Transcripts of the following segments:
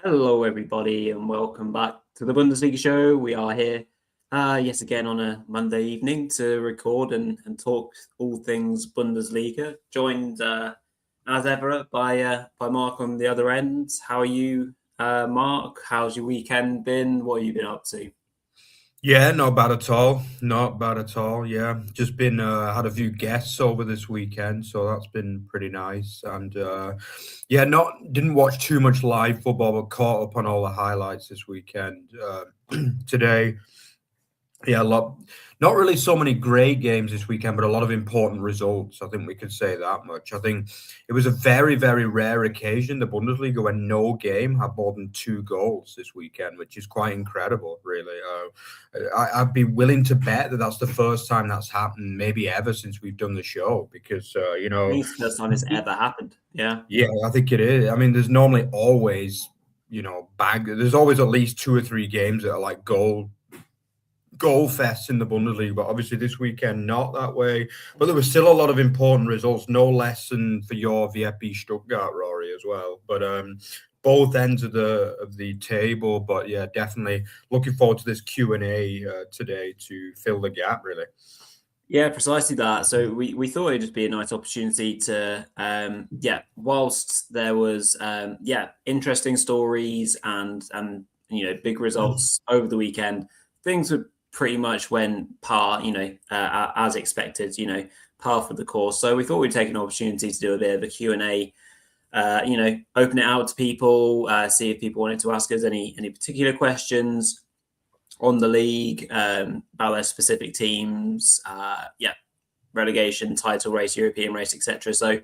Hello, everybody, and welcome back to the Bundesliga show. We are here yet again on a Monday evening to record and talk all things Bundesliga. Joined as ever by Mark on the other end. How are you, Mark? How's your weekend been? What have you been up to? Yeah, not bad at all. Not bad at all. Yeah, just been had a few guests over this weekend, so that's been pretty nice. And yeah, not didn't watch too much live football, but caught up on all the highlights this weekend. Today, yeah, a lot. Not really so many great games this weekend, but a lot of important results. I think we could say that much. I think it was a very, very rare occasion, the Bundesliga, when no game had more than two goals this weekend, which is quite incredible, really. I'd be willing to bet that that's the first time that's happened, maybe ever since we've done the show, because I think it's the first time it's ever happened. Yeah. yeah, I think it is. I mean, there's normally always, there's always at least two or three games that are like goal fests in the Bundesliga, but obviously this weekend not that way. But there was still a lot of important results, no less than for your VfB Stuttgart, Rory, as well. But both ends of the table. But yeah, definitely looking forward to this Q&A today to fill the gap, really. Yeah, precisely that. So we thought it'd just be a nice opportunity to, whilst there was, interesting stories and big results over the weekend, things were pretty much went par, as expected, par for the course. So we thought we'd take an opportunity to do a bit of a Q&A, open it out to people, see if people wanted to ask us any particular questions on the league, about their specific teams, relegation, title race, European race, etc. So,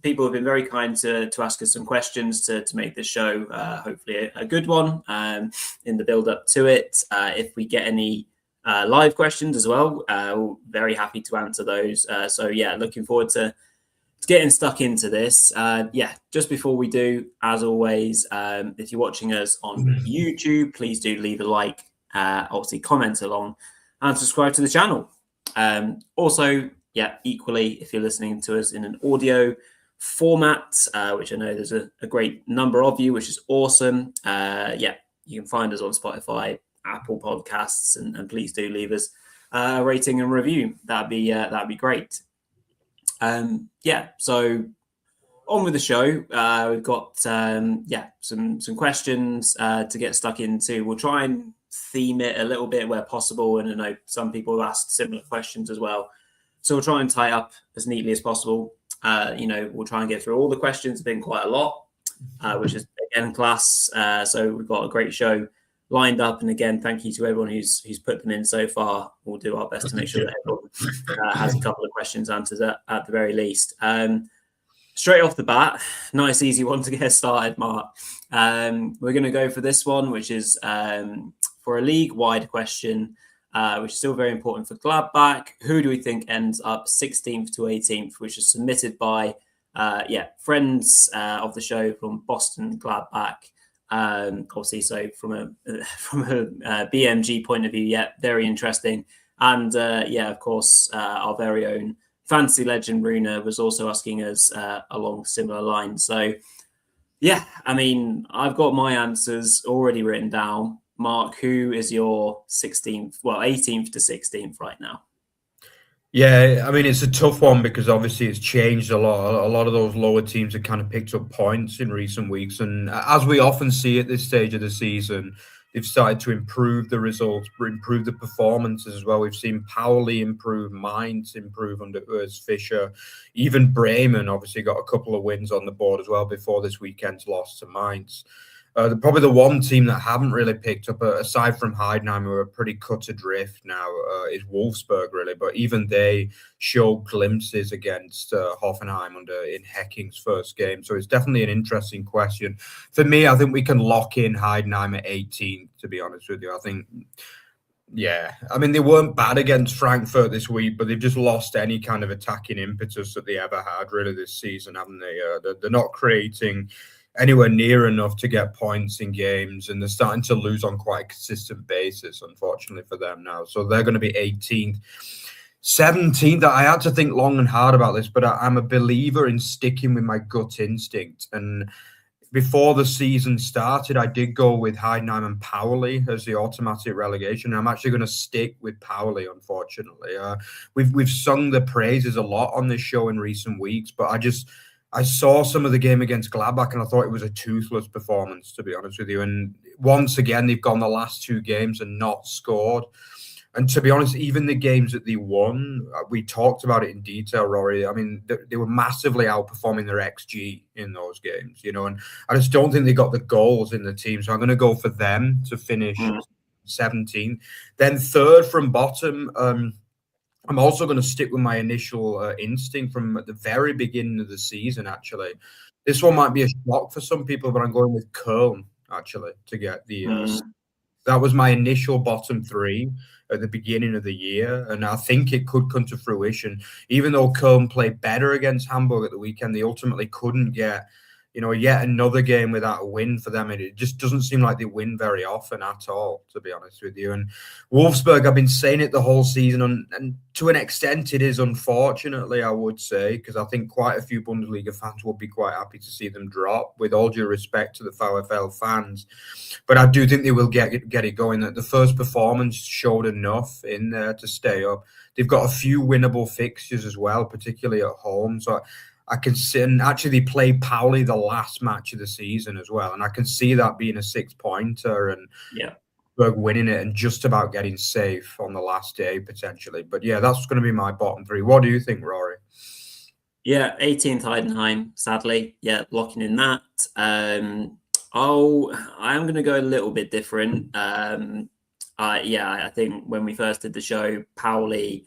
people have been very kind to ask us some questions to make this show hopefully a good one in the build up to it. If we get any live questions as well, we're very happy to answer those. Looking forward to getting stuck into this. Just before we do, as always, if you're watching us on YouTube, please do leave a like, obviously comment along, and subscribe to the channel. Equally, if you're listening to us in an audio format, which I know there's a great number of you, which is awesome. You can find us on Spotify, Apple Podcasts, and please do leave us a rating and review. That'd be great. So on with the show. We've got some questions to get stuck into. We'll try and theme it a little bit where possible, and I know some people have asked similar questions as well, so we'll try and tie up as neatly as possible. We'll try and get through all the questions. It's been quite a lot, which is again class. So we've got a great show lined up, and again, thank you to everyone who's put them in so far. We'll do our best to make sure that everyone has a couple of questions answered at the very least. Straight off the bat, nice easy one to get started, Mark. We're going to go for this one, which is for a league-wide question, which is still very important for Gladbach. Who do we think ends up 16th to 18th, which is submitted by friends of the show from Boston Gladbach. Obviously, so from a BMG point of view, very interesting. And of course, our very own fantasy legend Runa was also asking us along similar lines. So I've got my answers already written down. Mark, who is your 18th to 16th right now? Yeah, I mean, it's a tough one because obviously it's changed a lot. A lot of those lower teams have kind of picked up points in recent weeks. And as we often see at this stage of the season, they've started to improve the results, improve the performances as well. We've seen Pauli improve, Mainz improve under Urs Fischer. Even Bremen obviously got a couple of wins on the board as well before this weekend's loss to Mainz. Probably the one team that haven't really picked up, aside from Heidenheim, who are pretty cut adrift now, is Wolfsburg, really. But even they showed glimpses against Hoffenheim in Hecking's first game. So it's definitely an interesting question. For me, I think we can lock in Heidenheim at 18th, to be honest with you. I think, I mean, they weren't bad against Frankfurt this week, but they've just lost any kind of attacking impetus that they ever had, really, this season, haven't they? They're not creating anywhere near enough to get points in games, and they're starting to lose on quite a consistent basis, unfortunately for them now. So they're going to be 18th. 17th, I had to think long and hard about this, but I'm a believer in sticking with my gut instinct. And before the season started, I did go with Heidenheim and Pauli as the automatic relegation. I'm actually going to stick with Pauli, unfortunately. We've sung the praises a lot on this show in recent weeks, but I saw some of the game against Gladbach and I thought it was a toothless performance, to be honest with you. And once again, they've gone the last 2 games and not scored. And to be honest, even the games that they won, we talked about it in detail, Rory. I mean, they were massively outperforming their XG in those games, and I just don't think they got the goals in the team. So I'm going to go for them to finish 17th. Then third from bottom, I'm also going to stick with my initial instinct from the very beginning of the season, actually. This one might be a shock for some people, but I'm going with Köln, actually, to get the that was my initial bottom 3 at the beginning of the year, and I think it could come to fruition. Even though Köln played better against Hamburg at the weekend, they ultimately couldn't get, yet another game without a win for them. It just doesn't seem like they win very often at all, to be honest with you. And Wolfsburg, I've been saying it the whole season, and to an extent it is, unfortunately, I would say, because I think quite a few Bundesliga fans would be quite happy to see them drop, with all due respect to the VfL fans. But I do think they will get it going. That the first performance showed enough in there to stay up. They've got a few winnable fixtures as well, particularly at home. So I can see, and actually they play Pauli the last match of the season as well, and I can see that being a 6-pointer and winning it and just about getting safe on the last day potentially. But yeah, that's going to be my bottom 3. What do you think, Rory? Yeah, 18th Heidenheim, sadly. Yeah, locking in that. I'm going to go a little bit different. I think when we first did the show, Pauli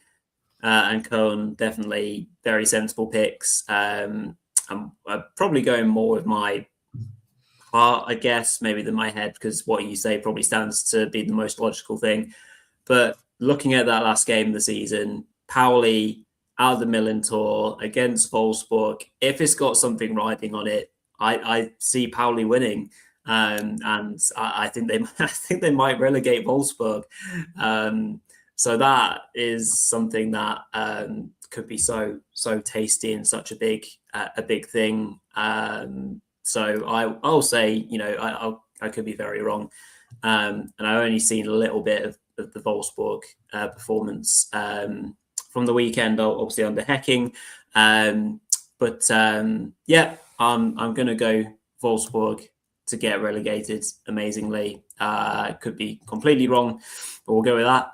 and Köln, definitely very sensible picks. I'm probably going more with my heart, I guess, maybe than my head, because what you say probably stands to be the most logical thing. But looking at that last game of the season, Pauli out of the Millantor against Wolfsburg, if it's got something riding on it, I see Pauli winning. And I think they might relegate Wolfsburg. So that is something that could be so tasty and such a big thing. So I'll say, I could be very wrong, and I've only seen a little bit of the Wolfsburg performance from the weekend, obviously under Hecking. But I'm going to go Wolfsburg to get relegated. Amazingly, could be completely wrong, but we'll go with that.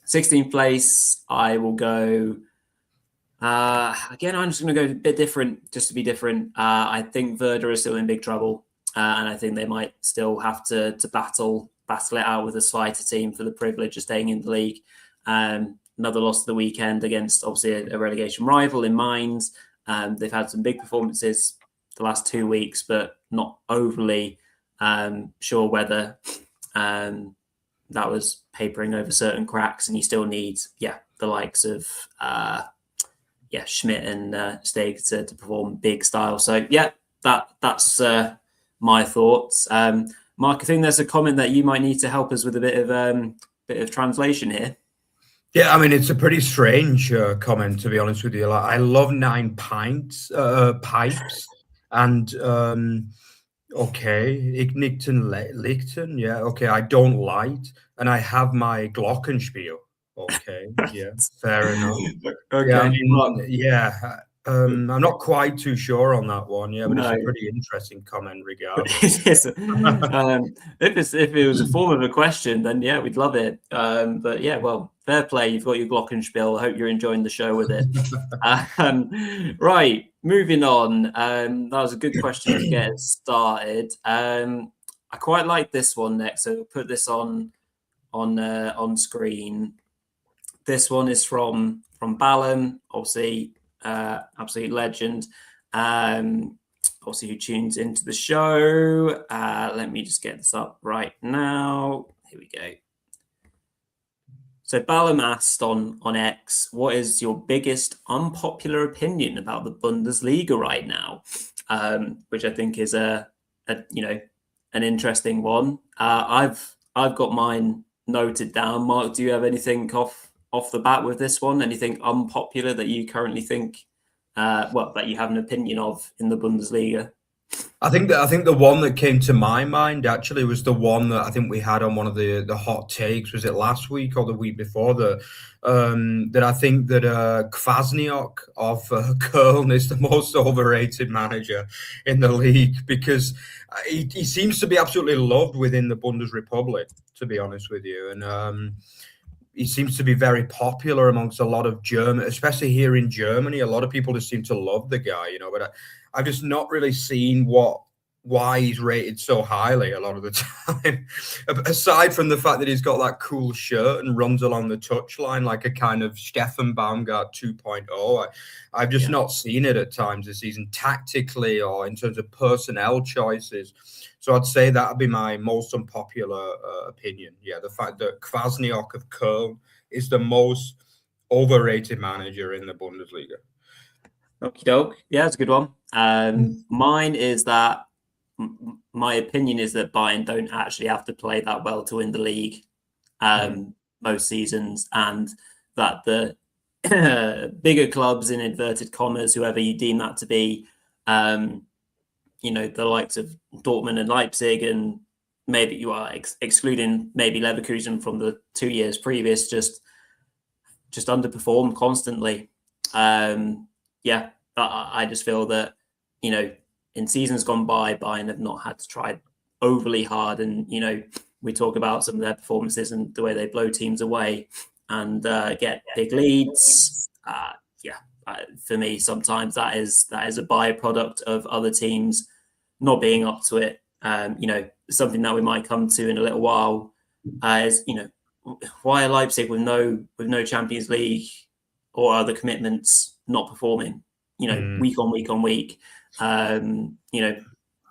16th place, I will go. Again, I'm just going to go a bit different, just to be different. I think Werder is still in big trouble, and I think they might still have to battle it out with a slighter team for the privilege of staying in the league. Another loss of the weekend against, obviously, a relegation rival in Mainz. They've had some big performances the last 2 weeks, but not overly sure whether that was papering over certain cracks, and you still need, the likes of Schmidt and Steg to perform big style. So that's my thoughts. Mark, I think there's a comment that you might need to help us with a bit of translation here. Yeah, I mean, it's a pretty strange comment, to be honest with you. Like, I love 9 pipes, and okay, Lichten, yeah, okay, I don't light, and I have my Glockenspiel. Okay, yeah, fair enough. Okay, yeah, I mean, I'm not quite too sure on that one, but it's a pretty interesting comment regardless. If it was a form of a question, then we'd love it. But well, fair play. You've got your Glockenspiel. I hope you're enjoying the show with it. Right, moving on. That was a good question to get started. I quite like this one next, so we'll put this on screen. This one is from Ballon, obviously, absolute legend. Obviously, who tunes into the show. Let me just get this up right now. Here we go. So Ballon asked on X, what is your biggest unpopular opinion about the Bundesliga right now? Which I think is an interesting one. I've got mine noted down. Mark, do you have anything off the bat with this one? Anything unpopular that you currently think, that you have an opinion of in the Bundesliga? I think the one that came to my mind actually was the one that I think we had on one of the hot takes. Was it last week or the week before? That I think that Kwasniok of Köln is the most overrated manager in the league because he seems to be absolutely loved within the Bundesrepublik. To be honest with you, and he seems to be very popular amongst a lot of German, especially here in Germany. A lot of people just seem to love the guy, you know. But I've just not really seen why he's rated so highly a lot of the time. Aside from the fact that he's got that cool shirt and runs along the touchline like a kind of Stefan Baumgart 2.0. I've just not seen it at times this season, tactically or in terms of personnel choices. So I'd say that would be my most unpopular opinion. Yeah, the fact that Kwasniok of Köln is the most overrated manager in the Bundesliga. Okie doke. Yeah, it's a good one. Mine is that my opinion is that Bayern don't actually have to play that well to win the league most seasons, and that the bigger clubs, in inverted commas, whoever you deem that to be, the likes of Dortmund and Leipzig, and maybe you are excluding maybe Leverkusen from the 2 years previous, just underperformed constantly. I just feel that, in seasons gone by, Bayern have not had to try overly hard. And, we talk about some of their performances and the way they blow teams away and get big leads. For me, sometimes that is a byproduct of other teams not being up to it. Something that we might come to in a little while is, why are Leipzig with no Champions League or other commitments not performing? Week on week on week. Dortmund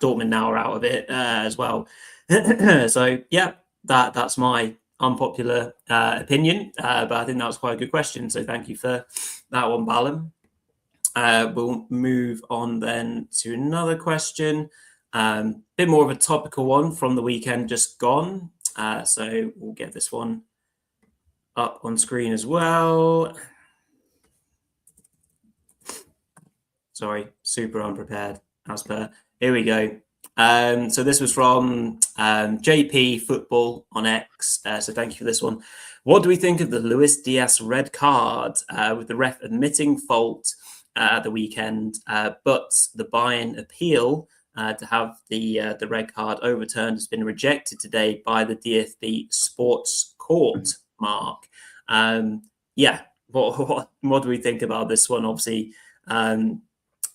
now are out of it as well. So yeah, that's my unpopular opinion, but I think that was quite a good question. So thank you for that one, Balam. We'll move on then to another question. Bit more of a topical one from the weekend just gone. So we'll get this one up on screen as well. Sorry, super unprepared as per. Here we go. So this was from JP Football on X. So thank you for this one. What do we think of the Luis Diaz red card with the ref admitting fault at the weekend, but the Bayern appeal to have the red card overturned has been rejected today by the DFB Sports Court, Mark? What do we think about this one? Obviously,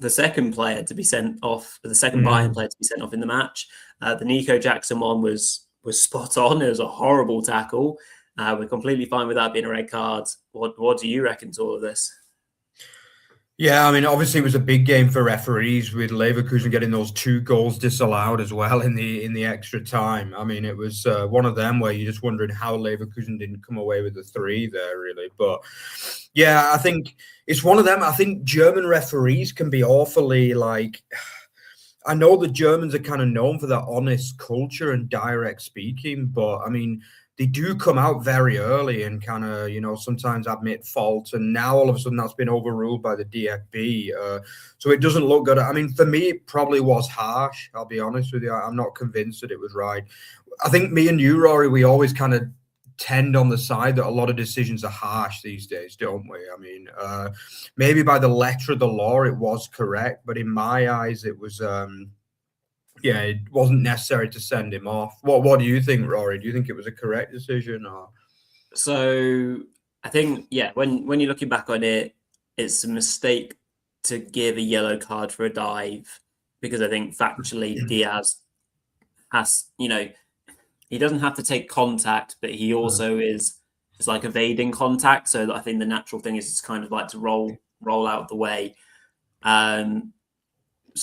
the second player to be sent off, the second Bayern player to be sent off in the match, the Nico Jackson one was spot on. It was a horrible tackle. We're completely fine with that being a red card. What do you reckon to all of this? Yeah, I mean, obviously it was a big game for referees with Leverkusen getting those 2 goals disallowed as well in the extra time. I mean, it was one of them where you're just wondering how Leverkusen didn't come away with the 3 there, really. But yeah, I think it's one of them. I think German referees can be awfully I know the Germans are kind of known for that honest culture and direct speaking, but I mean, they do come out very early and kind of, sometimes admit fault. And now all of a sudden that's been overruled by the DFB. So it doesn't look good. I mean, for me, it probably was harsh. I'll be honest with you. I'm not convinced that it was right. I think me and you, Rory, we always kind of tend on the side that a lot of decisions are harsh these days, don't we? I mean, maybe by the letter of the law, it was correct. But in my eyes, it was... it wasn't necessary to send him off. What do you think, Rory? Do you think it was a correct decision? Or? So I think, when you're looking back on it, it's a mistake to give a yellow card for a dive, because I think factually Diaz has, he doesn't have to take contact, but he also is like evading contact. So I think the natural thing is it's kind of like to roll out the way. So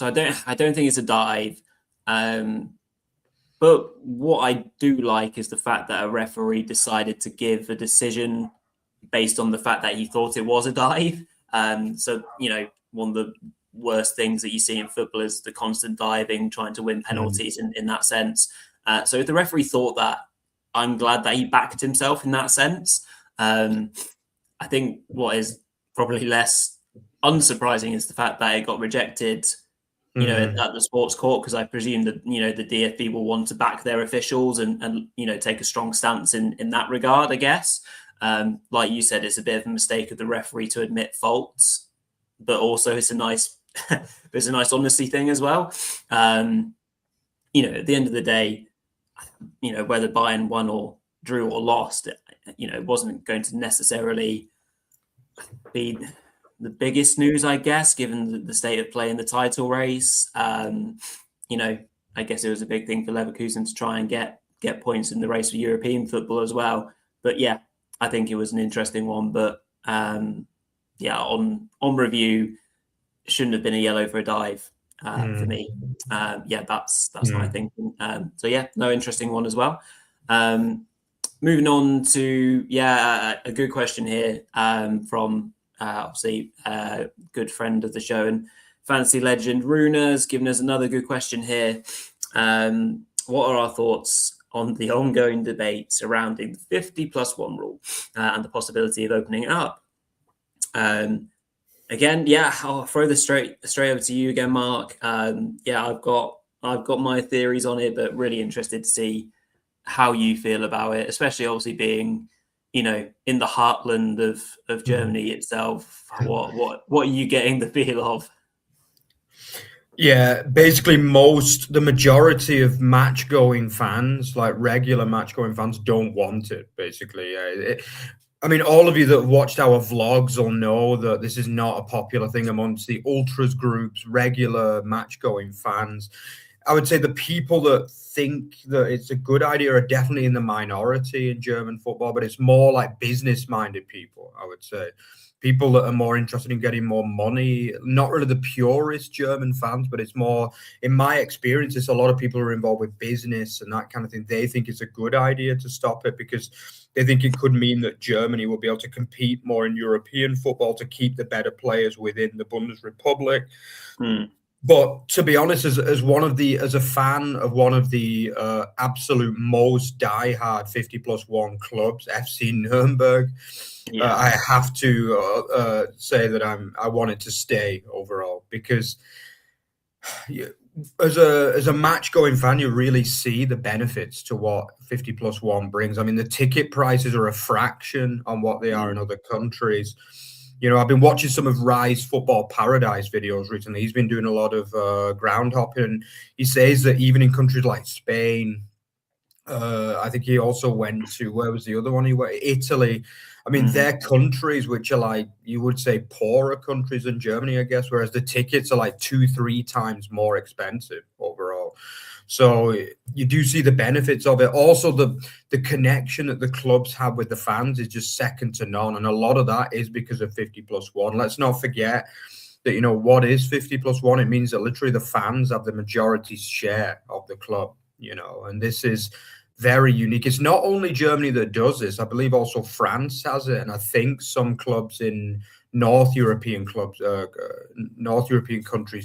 I don't think it's a dive. But what I do like is the fact that a referee decided to give a decision based on the fact that he thought it was a dive. So, one of the worst things that you see in football is the constant diving, trying to win penalties in that sense. So if the referee thought that, I'm glad that he backed himself in that sense. I think what is probably less unsurprising is the fact that it got rejected at the sports court, because I presume that, the DFB will want to back their officials and take a strong stance in that regard, I guess. Like you said, it's a bit of a mistake of the referee to admit faults, but also it's a nice honesty thing as well. At the end of the day, whether Bayern won or drew or lost, it wasn't going to necessarily be the biggest news, I guess, given the state of play in the title race. I guess it was a big thing for Leverkusen to try and get points in the race for European football as well. But yeah, I think it was an interesting one. But on review, shouldn't have been a yellow for a dive for me. That's my thinking. No, interesting one as well. Moving on to a good question here from obviously a good friend of the show and fantasy legend Runa's given us another good question here. What are our thoughts on the ongoing debate surrounding the 50+1 rule and the possibility of opening it up? Again, I'll throw this straight over to you again, Mark. I've got my theories on it, but really interested to see how you feel about it, especially obviously being, in the heartland of Germany itself. What are you getting the feel of? Yeah, basically the majority of match-going fans, like regular match-going fans, don't want it, basically. All of you that have watched our vlogs will know that this is not a popular thing amongst the ultras groups, regular match-going fans. I would say the people that think that it's a good idea are definitely in the minority in German football, but it's more like business-minded people, I would say. People that are more interested in getting more money, not really the purest German fans, but it's more, in my experience, it's a lot of people who are involved with business and that kind of thing. They think it's a good idea to stop it because they think it could mean that Germany will be able to compete more in European football to keep the better players within the Bundesrepublik. But to be honest, as a fan of one of the absolute most diehard 50+1 clubs, FC Nuremberg, I have to say that I want it to stay overall, because as a match-going fan, you really see the benefits to what 50+1 brings. The ticket prices are a fraction on what they are in other countries. I've been watching some of Rise Football Paradise videos recently. He's been doing a lot of ground hopping. He says that even in countries like Spain, I think he also went to, where was the other one he went? Italy. They're countries which are like, you would say, poorer countries than Germany, I guess, whereas the tickets are like 2-3 times more expensive overall. So you do see the benefits of it. Also, the connection that the clubs have with the fans is just second to none. And a lot of that is because of 50+1. Let's not forget that, what is 50+1? It means that literally the fans have the majority share of the club, and this is very unique. It's not only Germany that does this. I believe also France has it. And I think some clubs in North European countries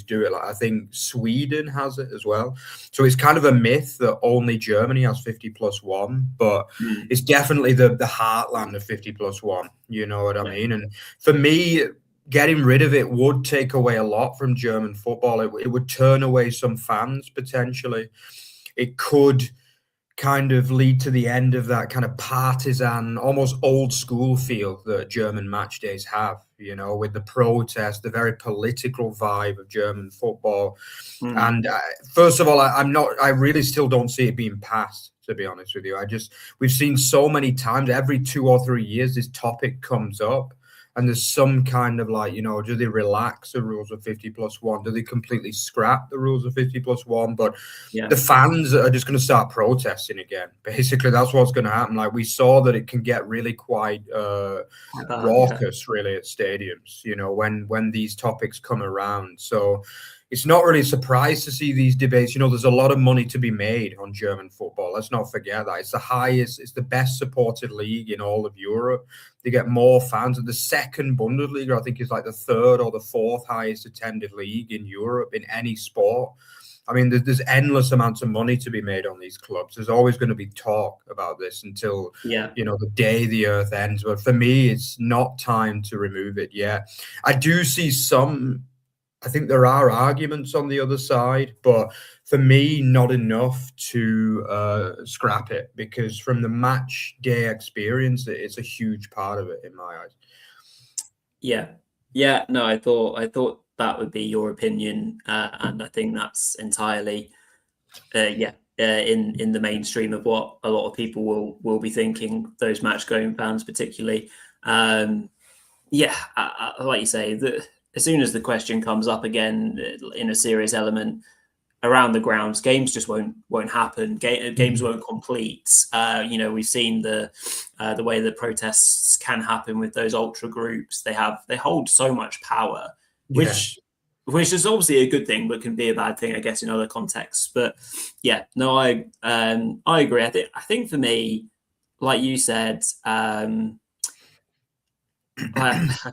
do it. Like, I think Sweden has it as well. So it's kind of a myth that only Germany has 50+1, but it's definitely the heartland of 50+1. You know what I mean? And for me, getting rid of it would take away a lot from German football. It would turn away some fans potentially. It could kind of lead to the end of that kind of partisan, almost old school feel that German match days have, with the protest, the very political vibe of German football. And first of all, I really still don't see it being passed, to be honest with you. We've seen so many times, every 2 or 3 years, this topic comes up. And there's some kind of like, do they relax the rules of 50+1? Do they completely scrap the rules of 50+1? But the fans are just going to start protesting again. Basically, that's what's going to happen. Like, we saw that it can get really quite raucous, really, at stadiums, when these topics come around. So it's not really a surprise to see these debates. There's a lot of money to be made on German football. Let's not forget that. It's the best supported league in all of Europe. They get more fans. And the second Bundesliga, I think, is like the 3rd or the 4th highest attended league in Europe in any sport. There's endless amounts of money to be made on these clubs. There's always going to be talk about this until, the day the earth ends. But for me, it's not time to remove it yet. I do see some I think there are arguments on the other side, but for me, not enough to scrap it, because from the match day experience, it's a huge part of it in my eyes. Yeah. No, I thought that would be your opinion, and I think that's entirely, in the mainstream of what a lot of people will be thinking. Those match going fans, particularly. Yeah, like you say, as soon as the question comes up again in a serious element around the grounds, games just won't happen. Games won't complete. We've seen the way that protests can happen with those ultra groups. They hold so much power, Yeah. which is obviously a good thing, but can be a bad thing, I guess, in other contexts. But yeah, no, I agree. I think for me, like you said, I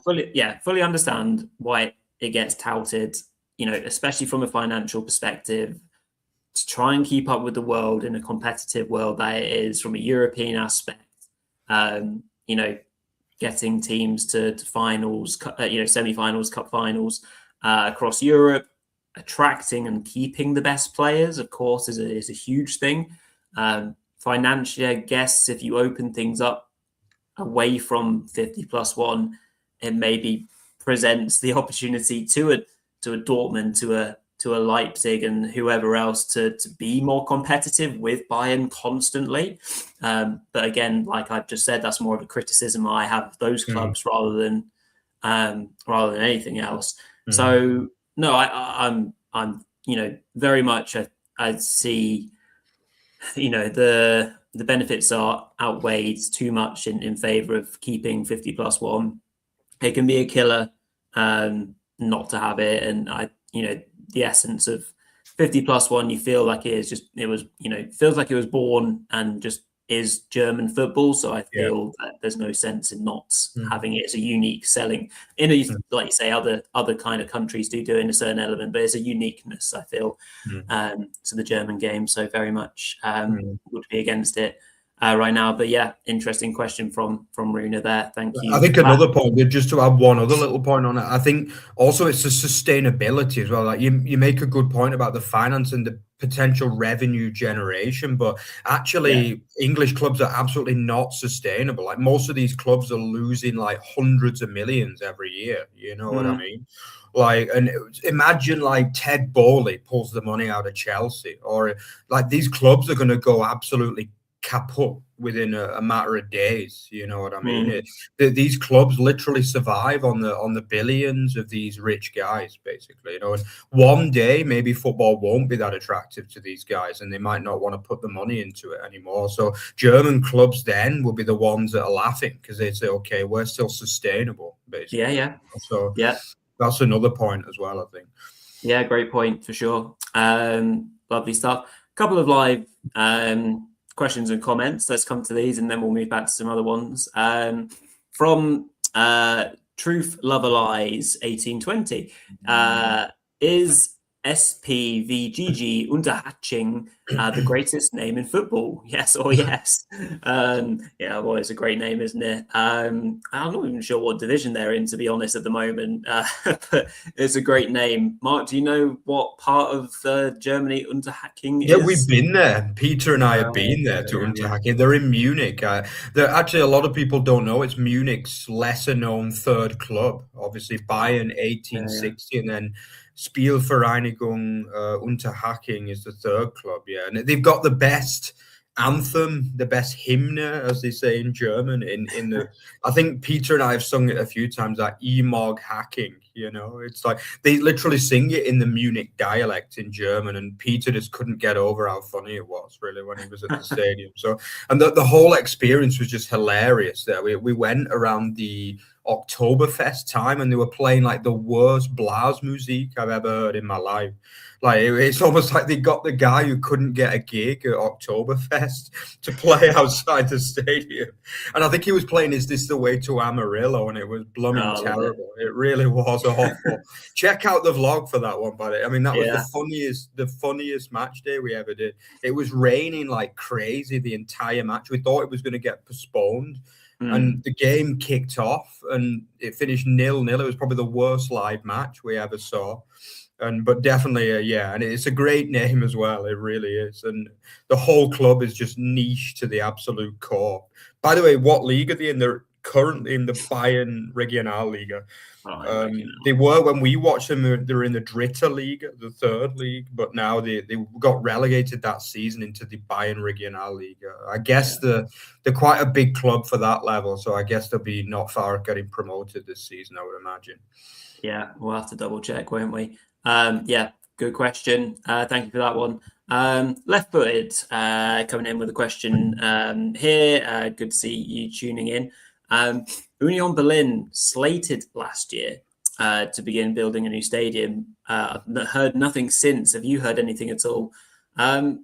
fully understand why it gets touted, especially from a financial perspective, to try and keep up with the world in a competitive world that it is, from a European aspect. Um, you know, Getting teams to finals, semi-finals, cup finals across Europe, attracting and keeping the best players, of course, is a huge thing. Financially, I guess if you open things up away from 50+1, it maybe presents the opportunity to a Dortmund, to a Leipzig, and whoever else to be more competitive with Bayern constantly. But again, like I've just said, that's more of a criticism I have of those clubs rather than anything else. So no, I'm very much I see the benefits are outweighed too much in favor of keeping 50+1. It can be a killer not to have it, and the essence of 50+1, you feel like feels like it was born and just is German football. So I feel that there's no sense in not having it as a unique selling. Like you say, other kind of countries do in a certain element, but it's a uniqueness, I feel, to the German game. So very much would be against it right now. But yeah, interesting question from Runa there. Thank you. I think another point, just to add one other little point on it, I think also it's the sustainability as well. Like you make a good point about the finance and the potential revenue generation, but actually English clubs are absolutely not sustainable. Like most of these clubs are losing like hundreds of millions every year. You know what I mean? Like, and imagine like Ted Bowley pulls the money out of Chelsea, or like these clubs are going to go absolutely kaput within a matter of days. You know what I mean? These clubs literally survive on the billions of these rich guys, basically. And one day maybe football won't be that attractive to these guys, and they might not want to put the money into it anymore. So German clubs then will be the ones that are laughing, because they say, okay, we're still sustainable, basically. So that's another point as well, I think. Yeah, great point for sure. Lovely stuff. A couple of live questions and comments. Let's come to these, and then we'll move back to some other ones. From Truth Lover Lies 1820, is SPVGG Unterhaching the greatest name in football? Yes or yes? Well, it's a great name, isn't it? I'm not even sure what division they're in, to be honest, at the moment. But it's a great name. Mark, do you know what part of Germany Unterhaching is? Yeah, we've been there. Peter and I have been there to Unterhaching. They're in Munich. They're actually, a lot of people don't know, it's Munich's lesser known third club. Obviously, Bayern 1860, and then Spielvereinigung Unterhaching is the third club. Yeah, and they've got the best anthem, the best hymn, as they say in German. In the, I think Peter and I have sung it a few times. That E-Mog hacking, it's like they literally sing it in the Munich dialect in German, and Peter just couldn't get over how funny it was, really, when he was at the stadium. So, and the whole experience was just hilarious. There, we went around the Oktoberfest time, and they were playing like the worst Blasmusik I've ever heard in my life. Like it's almost like they got the guy who couldn't get a gig at Oktoberfest to play outside the stadium, and I think he was playing "Is This the Way to Amarillo?" and it was blooming terrible. It really was awful. Check out the vlog for that one, buddy. I mean, that was the funniest match day we ever did. It was raining like crazy the entire match. We thought it was going to get postponed. And the game kicked off and it finished 0-0. It was probably the worst live match we ever saw. But definitely, yeah, and it's a great name as well. It really is. And the whole club is just niche to the absolute core. By the way, what league are they in? They're currently in the Bayern Regionalliga. They were, when we watched them, they were in the Dritte Liga, the third league, but now they got relegated that season into the Bayern Regionalliga. I guess they're quite a big club for that level, so I guess they'll be not far of getting promoted this season, I would imagine. Yeah, we'll have to double check, won't we? Yeah, good question. Thank you for that one. Left-footed coming in with a question here. Good to see you tuning in. Union Berlin slated last year to begin building a new stadium. I've heard nothing since. Have you heard anything at all? I've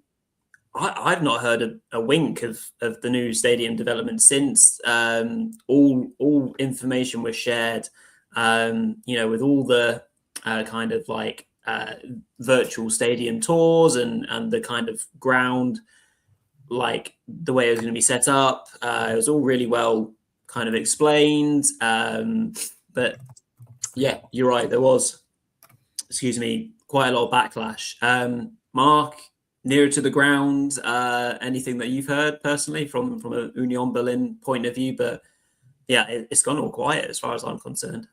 not heard a wink of the new stadium development since. All information was shared, with all the kind of like virtual stadium tours and the kind of ground, like the way it was going to be set up. It was all really well kind of explained. But yeah, you're right. There was, quite a lot of backlash. Mark, nearer to the ground, anything that you've heard personally from a Union Berlin point of view? But yeah, it's gone all quiet as far as I'm concerned.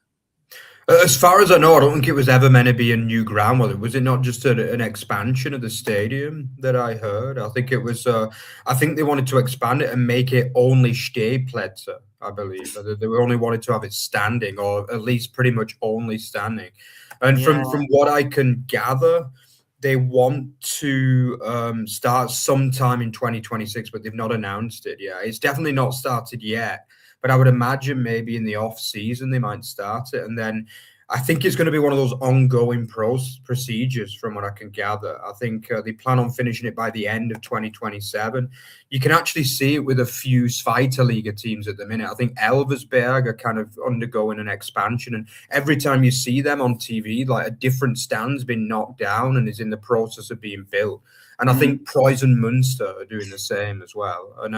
As far as I know, I don't think it was ever meant to be a new ground. Was it not just an expansion of the stadium that I heard? I think it was. I think they wanted to expand it and make it only Stehplätze, I believe. They only wanted to have it standing, or at least pretty much only standing. And from what I can gather, they want to start sometime in 2026, but they've not announced it yet. It's definitely not started yet. But I would imagine maybe in the off season they might start it, and then I think it's going to be one of those ongoing procedures. From what I can gather, I think they plan on finishing it by the end of 2027. You can actually see it with a few Zweite teams at the minute. I think Elversberg are kind of undergoing an expansion, and every time you see them on TV, like a different stand's been knocked down and is in the process of being built. And I think Preußen Münster are doing the same as well. And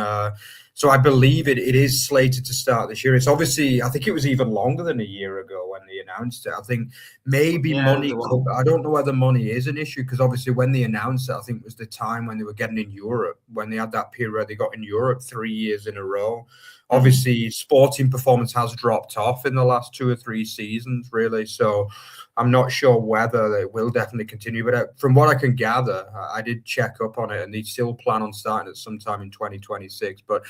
so I believe it is slated to start this year. It's obviously, I think it was even longer than a year ago when they announced it. I think maybe money, I don't know whether money is an issue, because obviously when they announced it, I think it was the time when they were getting in Europe, when they had that period where they got in Europe 3 years in a row. Obviously, sporting performance has dropped off in the last 2 or 3 seasons, really. So I'm not sure whether it will definitely continue. But from what I can gather, I did check up on it, and they still plan on starting it sometime in 2026. But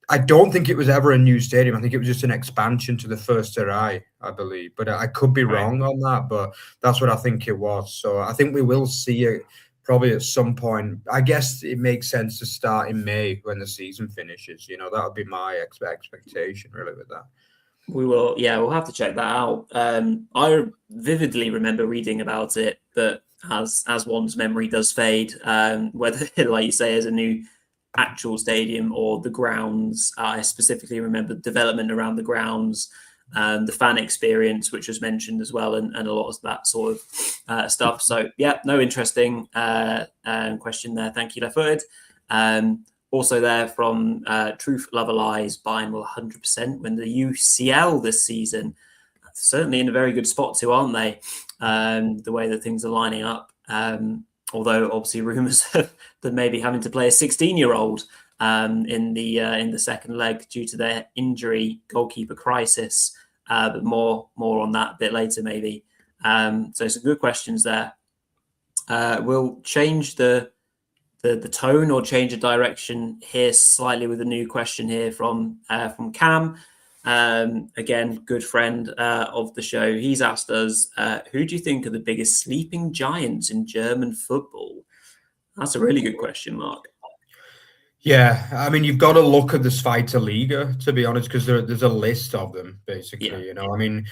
I don't think it was ever a new stadium. I think it was just an expansion to the First Rai, I believe. But I could be wrong on that, but that's what I think it was. So I think we will see it probably at some point. I guess it makes sense to start in May when the season finishes. That would be my expectation, really, with that. We will, we'll have to check that out. I vividly remember reading about it, but as one's memory does fade, whether, like you say, as a new actual stadium or the grounds, I specifically remember development around the grounds, the fan experience, which was mentioned as well, and a lot of that sort of stuff. So, interesting question there. Thank you, Left-Footed. Also there from Truth Lover Lies, Bayern will 100% win the UCL this season. Certainly in a very good spot too, aren't they? The way that things are lining up. Although obviously rumours of them maybe having to play a 16-year-old in the second leg due to their injury, goalkeeper crisis. But more on that a bit later maybe. So some good questions there. We'll change the tone or change the direction here slightly with a new question here from Cam. Again, good friend of the show. He's asked us, who do you think are the biggest sleeping giants in German football? That's a really good question, Mark. Yeah, I mean, you've got to look at the Zweite Liga, to be honest, because there's a list of them, basically. I mean,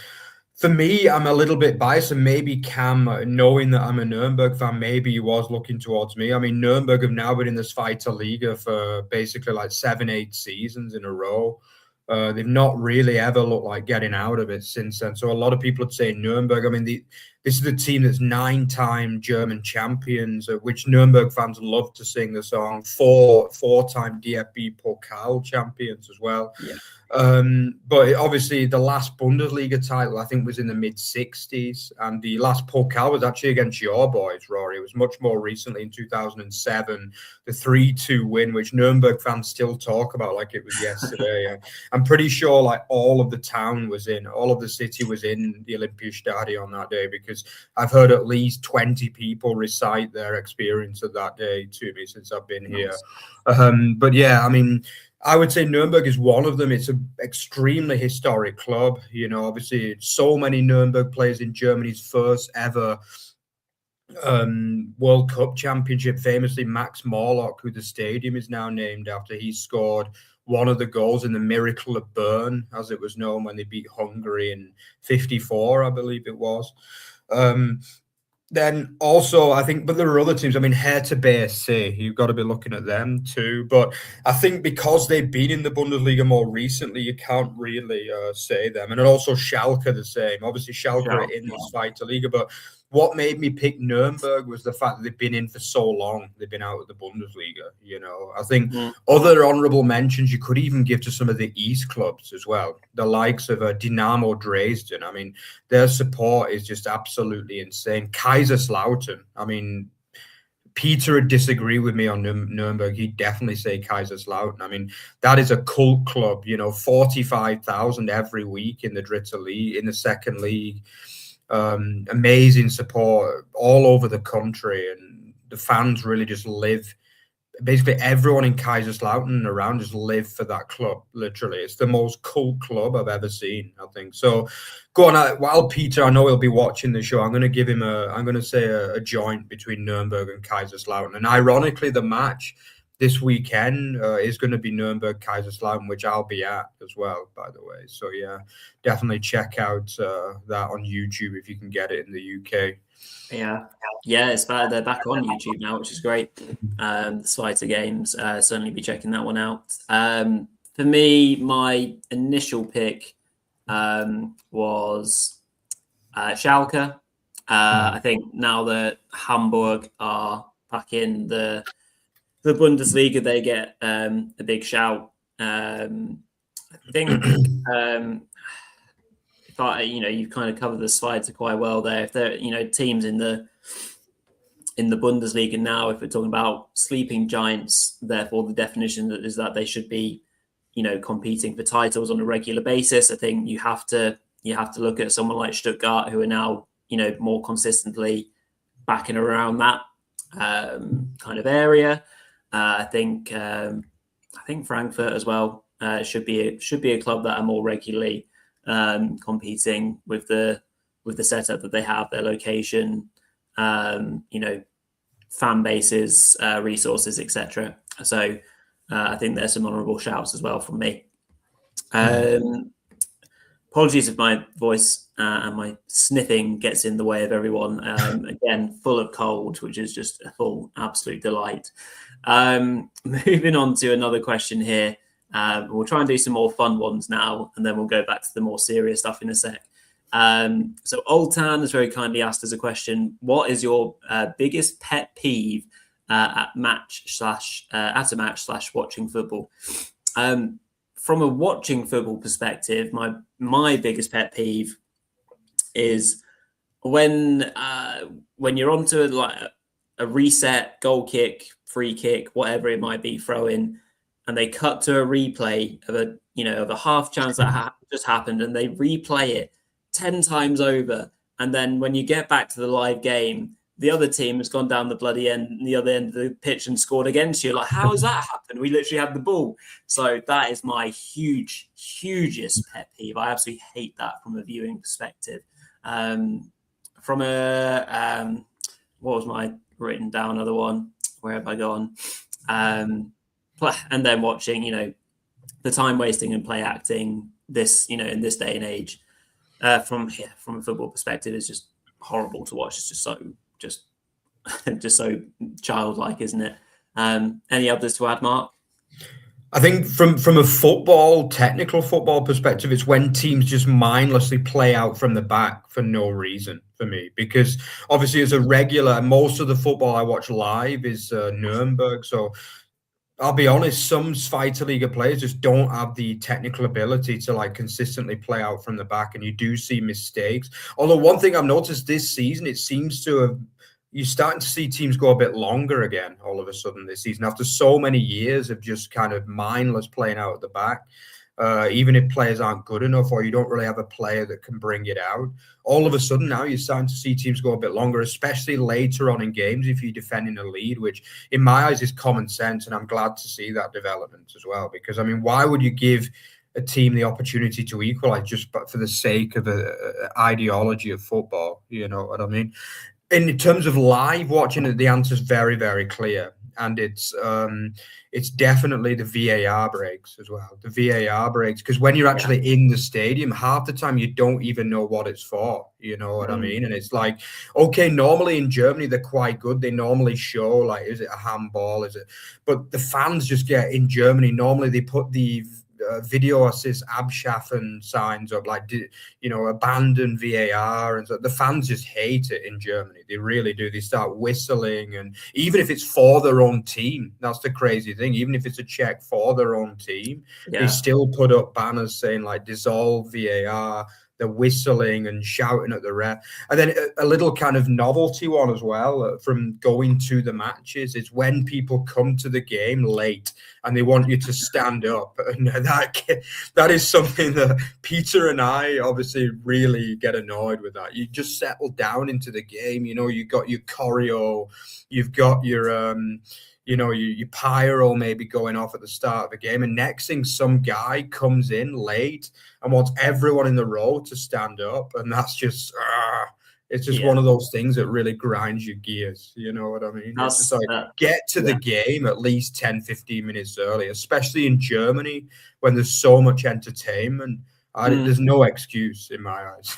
for me, I'm a little bit biased, and maybe Cam, knowing that I'm a Nuremberg fan, maybe he was looking towards me. I mean, Nuremberg have now been in the Zweite Liga for basically like 7-8 seasons in a row. They've not really ever looked like getting out of it since then. So a lot of people would say Nuremberg. I mean, This is a team that's 9-time German champions, which Nuremberg fans love to sing the song. Four-time DFB Pokal champions as well. Yeah. But obviously the last Bundesliga title, I think, was in the mid-60s. And the last Pokal was actually against your boys, Rory. It was much more recently in 2007, the 3-2 win, which Nuremberg fans still talk about like it was yesterday. I'm pretty sure like all of the city was in the Olympiastadion on that day, because I've heard at least 20 people recite their experience of that day to me since I've been here. But yeah, I mean, I would say Nuremberg is one of them. It's an extremely historic club. You know, obviously, so many Nuremberg players in Germany's first ever World Cup championship. Famously, Max Morlock, who the stadium is now named after, he scored one of the goals in the Miracle of Bern, as it was known, when they beat Hungary in '54, I believe it was. Then also, I think, but there are other teams. I mean, Hertha BSC, you've got to be looking at them too. But I think because they've been in the Bundesliga more recently, you can't really say them. And also Schalke the same. Obviously, Schalke are in the Zweite Liga, but what made me pick Nuremberg was the fact that they've been in for so long. They've been out of the Bundesliga, you know. I think other honourable mentions you could even give to some of the East clubs as well. The likes of Dynamo Dresden. I mean, their support is just absolutely insane. Kaiserslautern. I mean, Peter would disagree with me on Nuremberg. He'd definitely say Kaiserslautern. I mean, that is a cult club, you know, 45,000 every week in the Dritte League, in the second league. Amazing support all over the country, and the fans really just live. Basically, everyone in Kaiserslautern and around just live for that club. Literally, it's the most cult club I've ever seen, I think. So, go on. While Peter, I know he'll be watching the show, I'm going to give him a joint between Nuremberg and Kaiserslautern. And ironically, the match this weekend is going to be Nuremberg-Kaiserslautern, which I'll be at as well, by the way. So, yeah, definitely check out that on YouTube if you can get it in the UK. Yeah, it's bad. They're back on YouTube now, which is great. The Zweite games, certainly be checking that one out. For me, my initial pick was Schalke. I think now that Hamburg are back in the Bundesliga, they get a big shout. I think you kind of covered the slides quite well there. If there, teams in the Bundesliga now, if we're talking about sleeping giants, therefore the definition is that they should be, competing for titles on a regular basis. I think you have to look at someone like Stuttgart, who are now, more consistently back and around that kind of area. I think Frankfurt as well should be a club that are more regularly competing with the setup that they have, their location, fan bases, resources, etc. So I think there's some honourable shouts as well from me. Apologies if my voice and my sniffing gets in the way of everyone. Again, full of cold, which is just a full absolute delight. Moving on to another question here. We'll try and do some more fun ones now, and then we'll go back to the more serious stuff in a sec. So Oltan has very kindly asked us a question. What is your biggest pet peeve at a match/watching football? From a watching football perspective, my biggest pet peeve is when you're onto a reset, goal kick, free kick, whatever it might be, throw in, and they cut to a replay of a half chance that just happened, and they replay it 10 times over. And then when you get back to the live game, the other team has gone down the other end of the pitch and scored against you. Like, how has that happened? We literally had the ball. So that is my hugest pet peeve. I absolutely hate that from a viewing perspective. From a what was my written down other one? Where have I gone? And then watching, the time wasting and play acting this, in this day and age, from a football perspective, is just horrible to watch. It's just so childlike, isn't it? Any others to add, Mark? I think from a technical football perspective, it's when teams just mindlessly play out from the back for no reason. for me, because obviously as a regular, most of the football I watch live is Nuremberg. So I'll be honest, some Zweite players just don't have the technical ability to like consistently play out from the back, and you do see mistakes. Although one thing I've noticed this season, it seems to have you're starting to see teams go a bit longer again all of a sudden this season after so many years of just kind of mindless playing out at the back. Even if players aren't good enough or you don't really have a player that can bring it out, all of a sudden now you're starting to see teams go a bit longer, especially later on in games if you're defending a lead, which in my eyes is common sense. And I'm glad to see that development as well, because I mean, why would you give a team the opportunity to equalize just for the sake of a ideology of football? You know what I mean? In terms of live watching it, the answer is very, very clear, and it's definitely the VAR breaks as well. The VAR breaks, because when you're actually in the stadium, half the time you don't even know what it's for. You know what I mean? And it's like, okay, normally in Germany they're quite good. They normally show like, is it a handball? Is it? But the fans just get in Germany. Normally they put the video assist Abschaffen signs up, like, you know, abandon VAR, and so the fans just hate it in Germany. They really do. They start whistling, and even if it's for their own team, that's the crazy thing. Even if it's a check for their own team, they still put up banners saying like dissolve VAR. They're whistling and shouting at the ref. And then a little kind of novelty one as well from going to the matches is when people come to the game late and they want you to stand up. And that is something that Peter and I obviously really get annoyed with. That you just settle down into the game. You know, you got your choreo, you've got your you know, your pyro maybe going off at the start of the game, and next thing some guy comes in late and wants everyone in the row to stand up, and that's just it's just one of those things that really grinds your gears. You know what I mean? It's just like, get to the game at least 10-15 minutes early, especially in Germany when there's so much entertainment. There's no excuse in my eyes.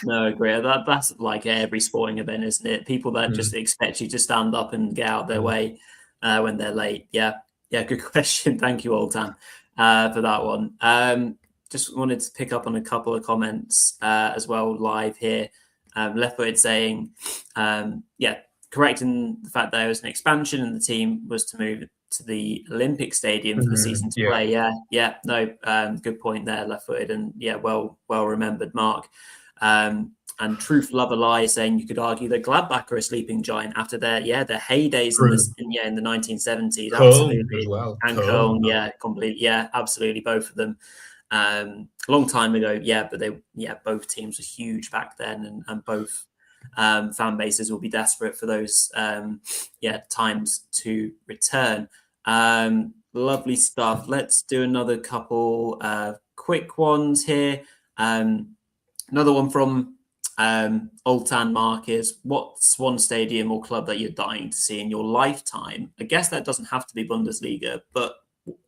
No, I agree. That's like every sporting event, isn't it? People that just expect you to stand up and get out their way when they're late. Yeah, good question. Thank you, Oltan, for that one. Just wanted to pick up on a couple of comments as well live here. Left-footed saying, correcting the fact that there was an expansion and the team was to move to the Olympic Stadium for the season to play. Good point there, Left-footed, and well remembered, Mark. And Truth Lover Lie saying you could argue that Gladbach are a sleeping giant after their heydays in the 1970s. Absolutely, as well. And Köln, completely, absolutely, both of them. A long time ago, but both teams were huge back then, and both fan bases will be desperate for those times to return. Lovely stuff. Let's do another couple quick ones here. Another one from Oltan Mark is, what's one stadium or club that you're dying to see in your lifetime? I guess that doesn't have to be Bundesliga, but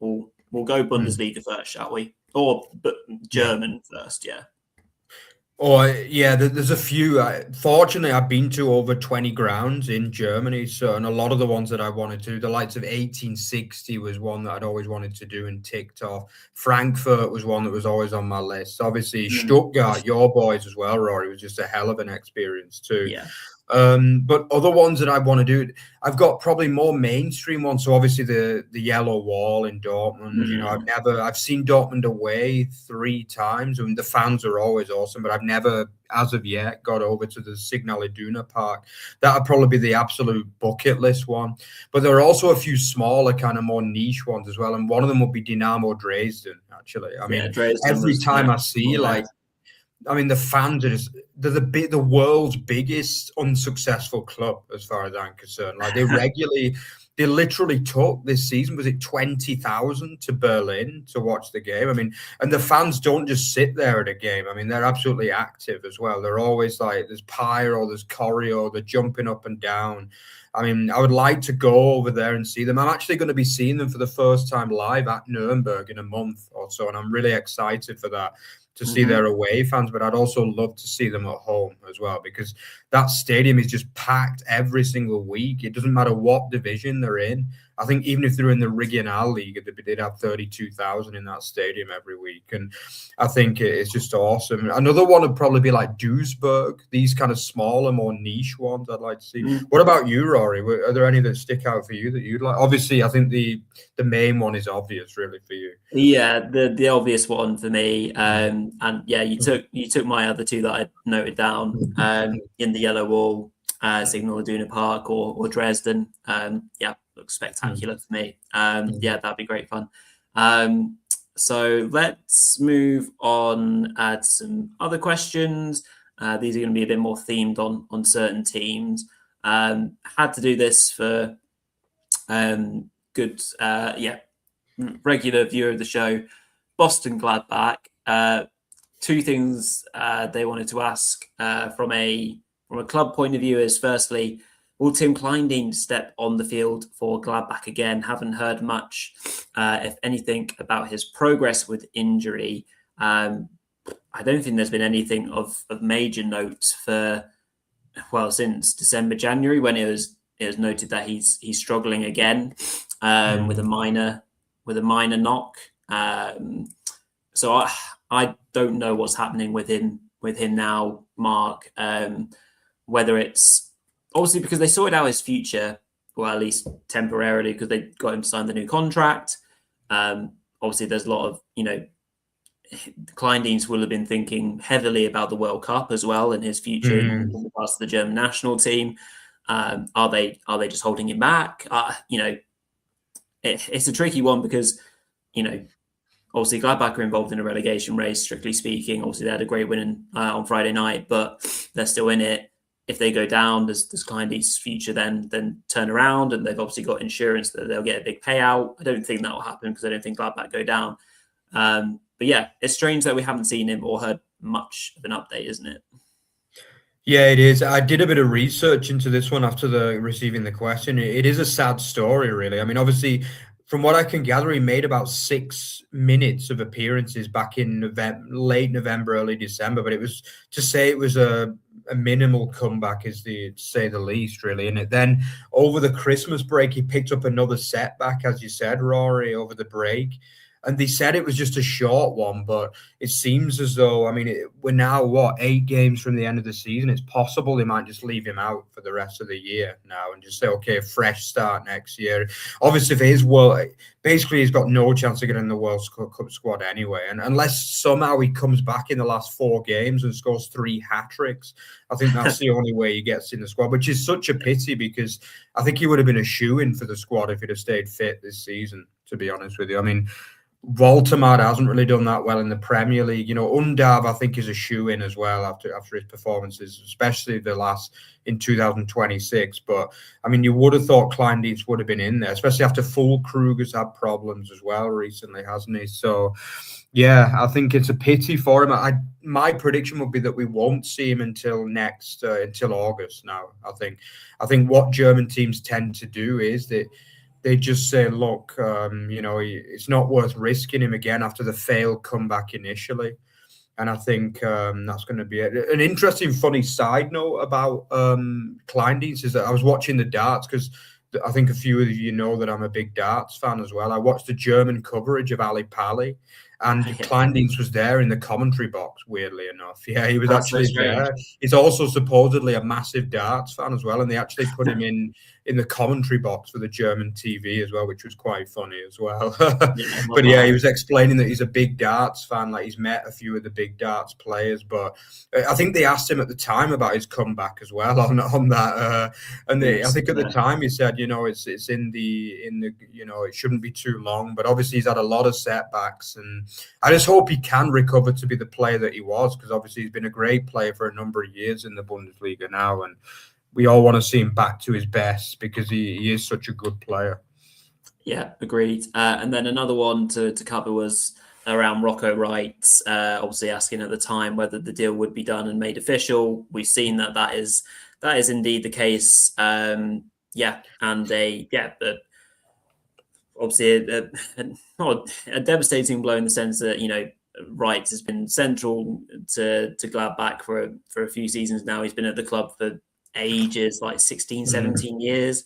we'll go Bundesliga first, shall we? Or German first, there's a few. Fortunately, I've been to over 20 grounds in Germany. And a lot of the ones that I wanted to, the likes of 1860 was one that I'd always wanted to do and ticked off. Frankfurt was one that was always on my list. Obviously, Stuttgart, your boys as well, Rory, was just a hell of an experience too. But other ones that I want to do, I've got probably more mainstream ones. So obviously the Yellow Wall in Dortmund. You know, I've seen Dortmund away 3 times, and the fans are always awesome. But I've never, as of yet, got over to the Signal Iduna Park. That would probably be the absolute bucket list one. But there are also a few smaller, kind of more niche ones as well. And one of them would be Dynamo Dresden. Actually, I mean, every time I see the fans are they're the world's biggest unsuccessful club as far as I'm concerned. Like they literally took this season, was it 20,000 to Berlin to watch the game? I mean, and the fans don't just sit there at a game. I mean, they're absolutely active as well. They're always like, there's pyro, there's choreo, they're jumping up and down. I mean, I would like to go over there and see them. I'm actually going to be seeing them for the first time live at Nuremberg in a month or so, and I'm really excited for that, to see their away fans, but I'd also love to see them at home as well, because that stadium is just packed every single week. It doesn't matter what division they're in. I think even if they're in the Regional League, they'd have 32,000 in that stadium every week. And I think it's just awesome. Another one would probably be like Duisburg, these kind of smaller, more niche ones I'd like to see. What about you, Rory? Are there any that stick out for you that you'd like? Obviously, I think the main one is obvious, really, for you. Yeah, the obvious one for me, and yeah, you took my other two that I noted down in the yellow wall, Signal Iduna Park or Dresden. Yeah, looks spectacular for me. Yeah, that'd be great fun. So let's move on to some other questions. These are going to be a bit more themed on certain teams. Had to do this for good, yeah, regular viewer of the show, Boston Gladbach. Two things they wanted to ask from a club point of view is, firstly, will Tim Kleindienst step on the field for Gladbach again? Haven't heard much, if anything, about his progress with injury. I don't think there's been anything of major note since December, January, when it was noted that he's struggling again with a minor knock. So I don't know what's happening with him now, Mark. Whether it's obviously because they sorted out his future, or at least temporarily, because they got him to sign the new contract. Obviously, there's a lot of, Kleindienst will have been thinking heavily about the World Cup as well and his future in regards to the German national team. Are they just holding him back? It's a tricky one because, obviously Gladbach are involved in a relegation race, strictly speaking. Obviously, they had a great win on Friday night, but they're still in it. If they go down, does Kleindienst's future then turn around? And they've obviously got insurance that they'll get a big payout. I don't think that will happen because I don't think Gladbach go down. But yeah, it's strange that we haven't seen him or heard much of an update, isn't it? Yeah, it is. I did a bit of research into this one after receiving the question. It is a sad story, really. I mean, obviously, from what I can gather, he made about 6 minutes of appearances back in late November, early December. But it was to say it was a minimal comeback, to say the least, really. And then over the Christmas break, he picked up another setback, as you said, Rory, over the break. And they said it was just a short one, but it seems as though, we're now, 8 games from the end of the season. It's possible they might just leave him out for the rest of the year now and just say, okay, fresh start next year. Obviously, for his basically he's got no chance of getting in the World Cup squad anyway. And unless somehow he comes back in the last 4 games and scores 3 hat-tricks, I think that's the only way he gets in the squad, which is such a pity because I think he would have been a shoo-in for the squad if he'd have stayed fit this season, to be honest with you. Voltemade hasn't really done that well in the Premier League. Undav, I think, is a shoe-in as well after his performances, especially the last in 2026. But, you would have thought Kleindienst would have been in there, especially after Füllkrug's had problems as well recently, hasn't he? So, yeah, I think it's a pity for him. My prediction would be that we won't see him until August now, I think. I think what German teams tend to do is that they just say, look, it's not worth risking him again after the failed comeback initially. And I think that's going to be it. An interesting, funny side note about Kleindienst is that I was watching the darts because I think a few of you know that I'm a big darts fan as well. I watched the German coverage of Ali Pali, and Kleindienst was there in the commentary box, weirdly enough. Yeah, he was actually there. He's also supposedly a massive darts fan as well, and they actually put him in the commentary box for the German TV as well, which was quite funny as well. But yeah, he was explaining that he's a big darts fan, like he's met a few of the big darts players. But I think they asked him at the time about his comeback as well on that. I think at the time he said, it's in the it shouldn't be too long. But obviously he's had a lot of setbacks, and I just hope he can recover to be the player that he was, because obviously he's been a great player for a number of years in the Bundesliga now, and we all want to see him back to his best because he is such a good player. Yeah, agreed. And then another one to cover was around Rocco Wright, obviously asking at the time whether the deal would be done and made official. We've seen that is indeed the case. Obviously not a devastating blow in the sense that Wright has been central to Gladbach for a few seasons now. He's been at the club for ages, like 16, 17 years,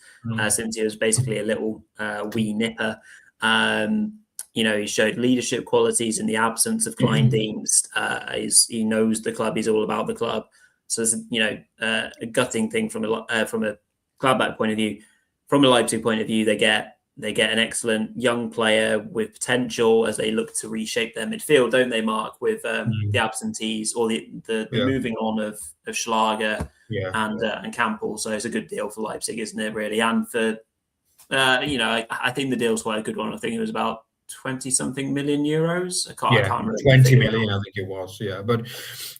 since he was basically a little wee nipper. He showed leadership qualities in the absence of Klein Deans. He knows the club. He's all about the club. So it's a gutting thing from a Gladbach point of view. From a Leipzig point of view, they get an excellent young player with potential as they look to reshape their midfield, don't they, Mark? With the absentees or the moving on of Schlager and Campbell. So it's a good deal for Leipzig, isn't it? Really, and for I think the deal's quite a good one. I think it was about 20-something million euros. I can't remember. 20 million, I think it was. Yeah, but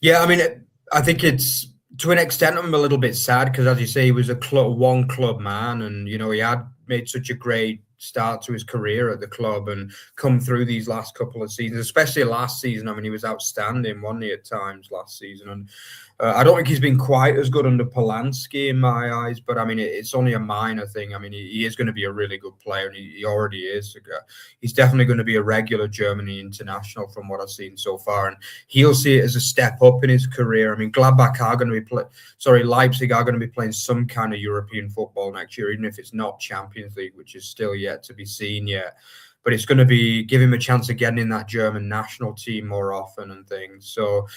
I mean, I think it's to an extent I'm a little bit sad because, as you say, he was a one club man, and he had made such a great start to his career at the club and come through these last couple of seasons, especially last season. I mean, he was outstanding, wasn't he, at times last season? And I don't think he's been quite as good under Polanski in my eyes, but I mean, it's only a minor thing. I mean, he is going to be a really good player, and he already is. He's definitely going to be a regular Germany international from what I've seen so far, and he'll see it as a step up in his career. I mean, Leipzig are going to be playing some kind of European football next year, even if it's not Champions League, which is still yet to be seen yet. But it's going to give him a chance of getting in that German national team more often and things. So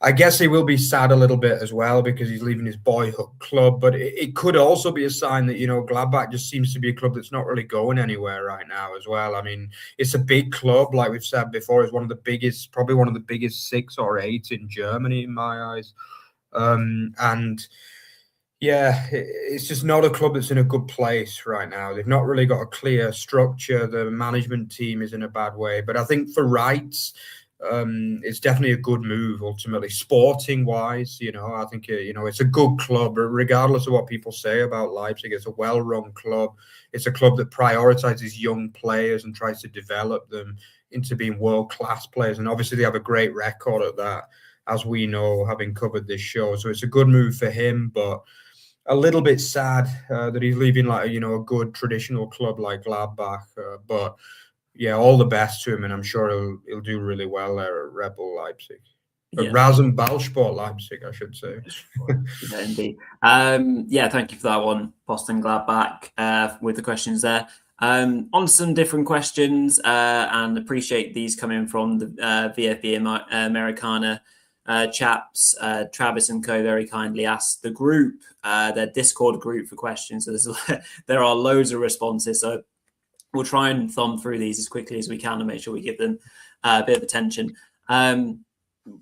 I guess he will be sad a little bit as well because he's leaving his boyhood club. But it could also be a sign that, Gladbach just seems to be a club that's not really going anywhere right now as well. I mean, it's a big club, like we've said before. It's probably one of the biggest 6 or 8 in Germany in my eyes. It's just not a club that's in a good place right now. They've not really got a clear structure. The management team is in a bad way. But I think for Reitz, it's definitely a good move ultimately, sporting wise. I think it's a good club, regardless of what people say about Leipzig. It's a well-run club. It's a club that prioritizes young players and tries to develop them into being world-class players. And obviously they have a great record at that, as we know, having covered this show. So it's a good move for him, but a little bit sad that he's leaving a good traditional club like Gladbach. But yeah, all the best to him, and I'm sure he'll do really well there at Red Bull Leipzig. Rasenballsport Leipzig, I should say. Yeah, indeed. Thank you for that one, Boston Gladbach, with the questions there. On some different questions, and appreciate these coming from the VFB Americana chaps. Travis and Co very kindly asked the group, their Discord group, for questions. So there are loads of responses. So we'll try and thumb through these as quickly as we can and make sure we give them a bit of attention.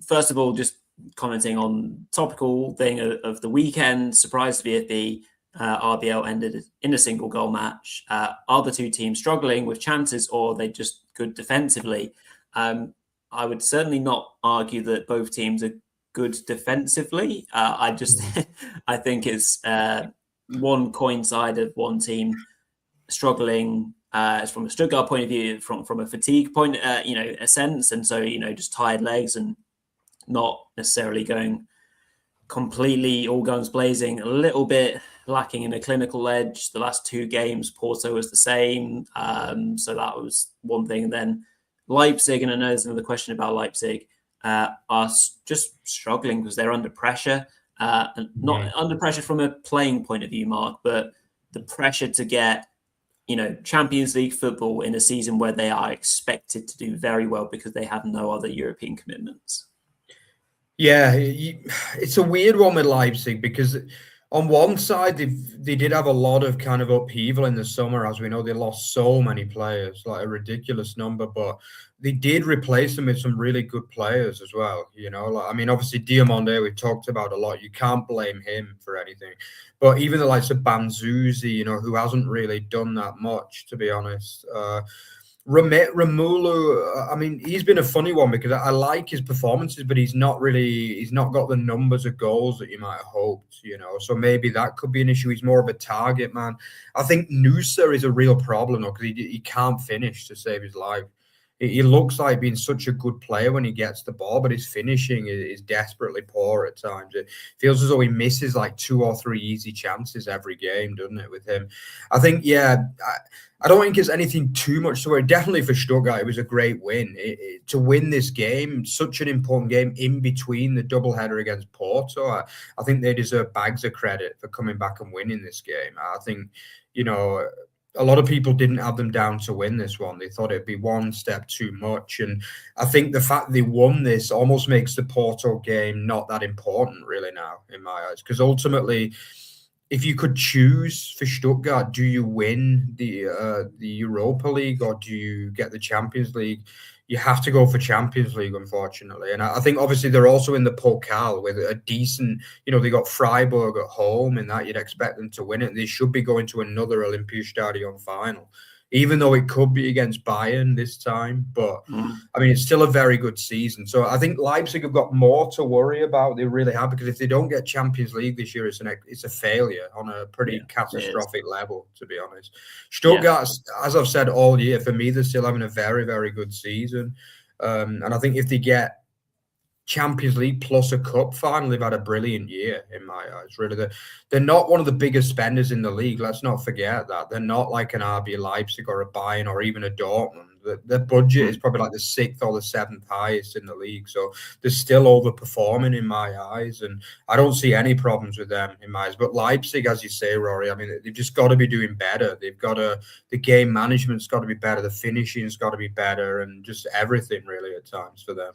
First of all, just commenting on topical thing of the weekend, surprise VFB, RBL ended in a single goal match. Are the two teams struggling with chances, or are they just good defensively? I would certainly not argue that both teams are good defensively. I think it's one coin side of one team struggling from a Stuttgart point of view, from a fatigue point, a sense, and so just tired legs and not necessarily going completely all guns blazing. A little bit lacking in a clinical edge. The last 2 games, Porto was the same, so that was one thing. And then Leipzig, and I know there's another question about Leipzig, are just struggling because they're under pressure. Not under pressure from a playing point of view, Mark, but the pressure to get Champions League football in a season where they are expected to do very well because they have no other European commitments. Yeah, it's a weird one with Leipzig because on one side, they did have a lot of kind of upheaval in the summer. As we know, they lost so many players, like a ridiculous number, but they did replace them with some really good players as well. Obviously Diomande, we've talked about a lot. You can't blame him for anything. But even the likes of Banzuzi, who hasn't really done that much, to be honest. Romulu, he's been a funny one because I like his performances, but he's not got the numbers of goals that you might have hoped, so maybe that could be an issue. He's more of a target man. I think Nusa is a real problem though, because he can't finish to save his life. He looks like being such a good player when he gets the ball, but his finishing is desperately poor at times. It feels as though he misses like 2 or 3 easy chances every game, doesn't it, with him? I think, I don't think it's anything too much to worry. Definitely for Stuttgart, it was a great win. To win this game, such an important game in between the doubleheader against Porto, I think they deserve bags of credit for coming back and winning this game. I think, a lot of people didn't have them down to win this one. They thought it'd be one step too much. And I think the fact they won this almost makes the Porto game not that important really now, in my eyes. Because ultimately, if you could choose for Stuttgart, do you win the Europa League or do you get the Champions League? You have to go for Champions League, unfortunately. And I think obviously they're also in the Pokal with a decent, they got Freiburg at home, and that you'd expect them to win it. They should be going to another Olympiastadion final, even though it could be against Bayern this time. But I mean, it's still a very good season. So I think Leipzig have got more to worry about. They really have, because if they don't get Champions League this year, it's a failure on a pretty catastrophic level, to be honest. Stuttgart, as I've said all year, for me, they're still having a very, very good season. And I think if they get Champions League plus a cup final, they've had a brilliant year in my eyes. Really, they're not one of the biggest spenders in the league. Let's not forget that. They're not like an RB Leipzig or a Bayern or even a Dortmund. Their budget is probably like the 6th or the 7th highest in the league. So they're still overperforming in my eyes, and I don't see any problems with them in my eyes. But Leipzig, as you say, Rory, I mean, they've just got to be doing better. The game management's got to be better. The finishing's got to be better, and just everything really at times for them.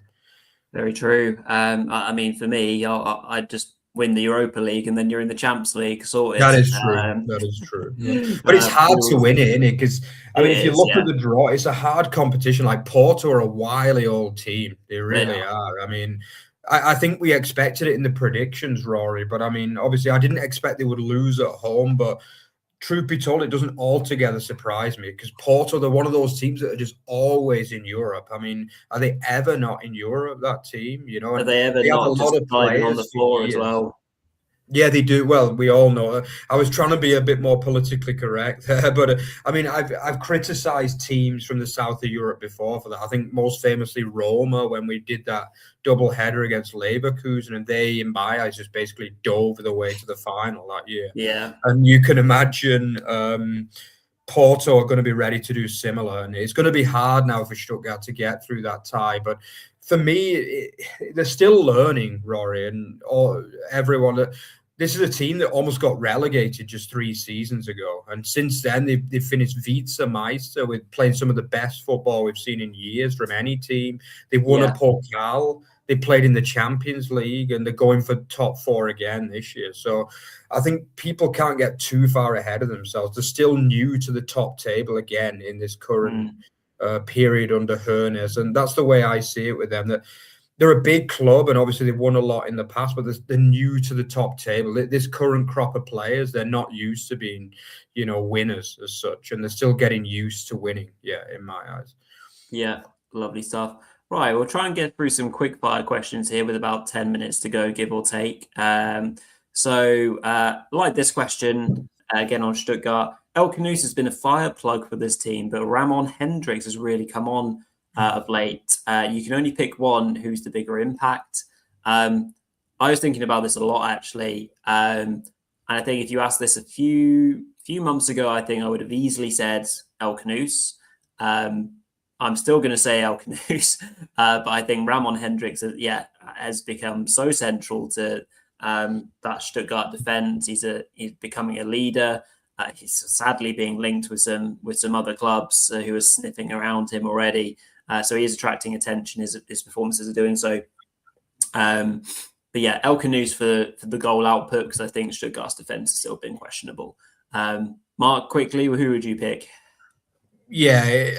Very true. I mean, for me, I'd just win the Europa League and then you're in the Champions League sorted. That is true. That is true. Yeah. But it's hard to win it, isn't it? Because, I mean, if you look at the draw, it's a hard competition. Like Porto are a wily old team. They really are. I mean, I think we expected it in the predictions, Rory. But, I mean, obviously, I didn't expect they would lose at home. But truth be told, it doesn't altogether surprise me, because Porto, they're one of those teams that are just always in Europe. I mean, are they ever not in Europe, that team? Are they ever not just diving on the floor as well? Yeah, they do. Well, we all know. I was trying to be a bit more politically correct there, but I mean, I've criticised teams from the south of Europe before for that. I think most famously Roma, when we did that double header against Leverkusen, and they, in my eyes, just basically dove the way to the final that year. Yeah, and you can imagine Porto are going to be ready to do similar, and it's going to be hard now for Stuttgart to get through that tie, but. For me, they're still learning, Rory, and everyone. This is a team that almost got relegated just 3 seasons ago. And since then, they've finished Vizemeister with playing some of the best football we've seen in years from any team. They won a Pokal. They played in the Champions League, and they're going for top 4 again this year. So I think people can't get too far ahead of themselves. They're still new to the top table again in this current period under Hoeneß. And that's the way I see it with them. That they're a big club, and obviously they've won a lot in the past, but they're new to the top table. This current crop of players, they're not used to being, winners as such, and they're still getting used to winning, in my eyes. Yeah, lovely stuff. Right, we'll try and get through some quick fire questions here with about 10 minutes to go, give or take. So, like this question, again on Stuttgart, El Canus has been a fire plug for this team, but Ramon Hendricks has really come on of late. You can only pick one. Who's the bigger impact? I was thinking about this a lot, actually. And I think if you asked this a few months ago, I think I would have easily said El Canus. I'm still going to say El Canus, but I think Ramon Hendricks, has become so central to that Stuttgart defense. He's becoming a leader. He's sadly being linked with some other clubs who are sniffing around him already. So he is attracting attention. His performances are doing so. But yeah, El Canus for the goal output, because I think Stuttgart's defense has still been questionable. Mark, quickly, who would you pick? Yeah,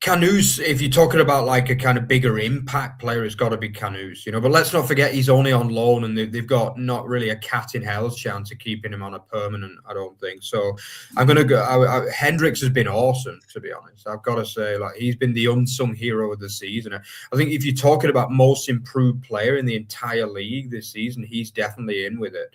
Canus, if you're talking about like a kind of bigger impact player, it's got to be Canus, But let's not forget he's only on loan, and they've got not really a cat in hell's chance of keeping him on a permanent, I don't think. So I'm going to go. Hendricks has been awesome, to be honest. I've got to say, like, he's been the unsung hero of the season. I think if you're talking about most improved player in the entire league this season, he's definitely in with it.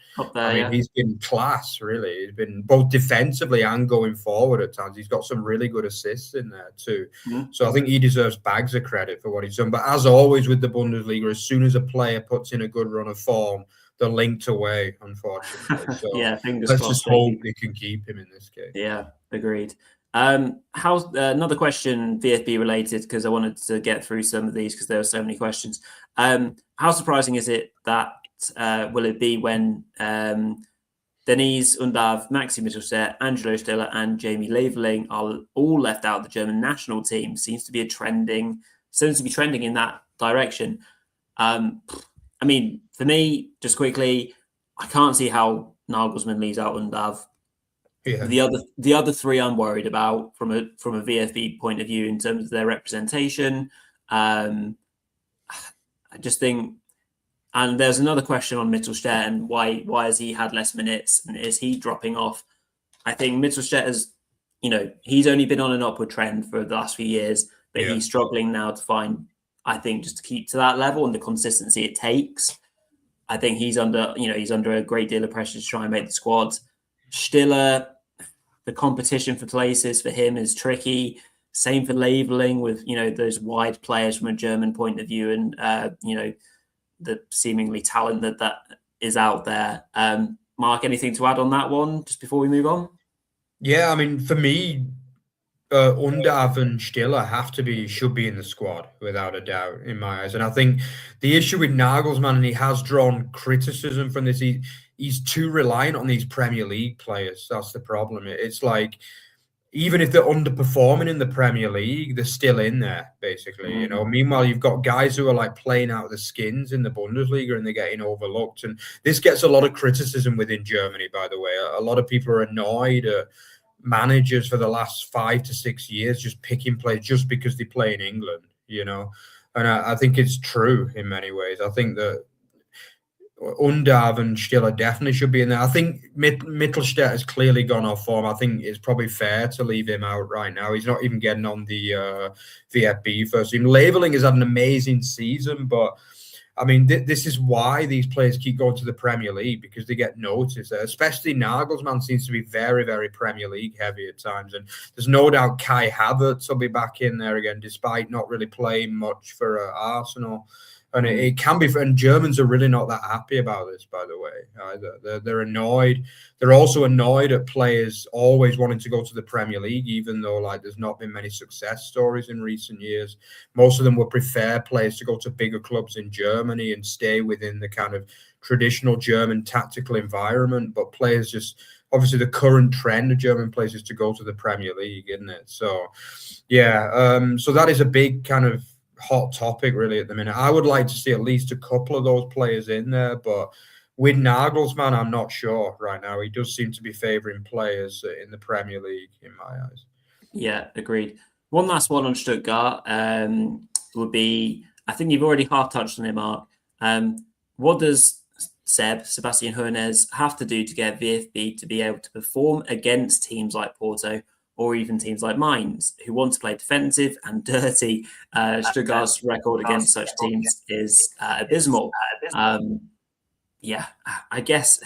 He's been class, really. He's been both defensively and going forward at times. He's got some really good assists in there too. So I think he deserves bags of credit for what he's done. But as always with the Bundesliga, as soon as a player puts in a good run of form, they're linked away, unfortunately. So Yeah, fingers let's crossed. just hope they can keep him in this case. Yeah, agreed. How's another question VFB related, because I wanted to get through some of these because there were so many questions. How surprising is it that will it be when Denise Undav, Maxi Mittelstadt, Angelo Stiller, and Jamie Leveling are all left out of the German national team? Seems to be trending in that direction. I mean, for me, just quickly, I can't see how Nagelsmann leaves out Undav. Yeah. The other three I'm worried about from a VFB point of view in terms of their representation. I just think, and there's another question on Mittelstadt and why has he had less minutes and is he dropping off? I think Mittelstadt has, he's only been on an upward trend for the last few years, but he's struggling now to find, I think, just to keep to that level and the consistency it takes. I think he's under a great deal of pressure to try and make the squad. Stiller, the competition for places for him is tricky. Same for Leveling with, those wide players from a German point of view and, the seemingly talent that is out there. Mark, anything to add on that one just before we move on? Yeah, I mean, for me, Undav and Stiller should be in the squad without a doubt in my eyes. And I think the issue with Nagelsmann, and he has drawn criticism from this, he's too reliant on these Premier League players. That's the problem. It's like, even if they're underperforming in the Premier League, they're still in there, basically. Meanwhile, you've got guys who are like playing out of the skins in the Bundesliga and they're getting overlooked. And this gets a lot of criticism within Germany, by the way. A lot of people are annoyed at managers for the last 5 to 6 years just picking players just because they play in England, And I think it's true in many ways. I think that Undav and Stiller definitely should be in there. I think Mittelstadt has clearly gone off form. I think it's probably fair to leave him out right now. He's not even getting on the VFB first team. Leveling has had an amazing season, but I mean, this is why these players keep going to the Premier League, because they get noticed. Especially Nagelsmann seems to be very, very Premier League heavy at times. And there's no doubt Kai Havertz will be back in there again, despite not really playing much for Arsenal. And it can be, and Germans are really not that happy about this, by the way, either. They're annoyed. They're also annoyed at players always wanting to go to the Premier League, even though there's not been many success stories in recent years. Most of them would prefer players to go to bigger clubs in Germany and stay within the kind of traditional German tactical environment. But players just, obviously the current trend of German players is to go to the Premier League, isn't it? So, yeah. So that is a big kind of hot topic really at the minute. I would like to see at least a couple of those players in there, but with Nagelsmann, I'm not sure right now. He does seem to be favouring players in the Premier League, in my eyes. Yeah, agreed. One last one on Stuttgart would be, I think you've already half touched on it, Mark. What does Sebastian Hoeneß have to do to get VfB to be able to perform against teams like Porto or even teams like Mainz, who want to play defensive and dirty? Stuttgart's record against such teams is abysmal. Yeah, I guess,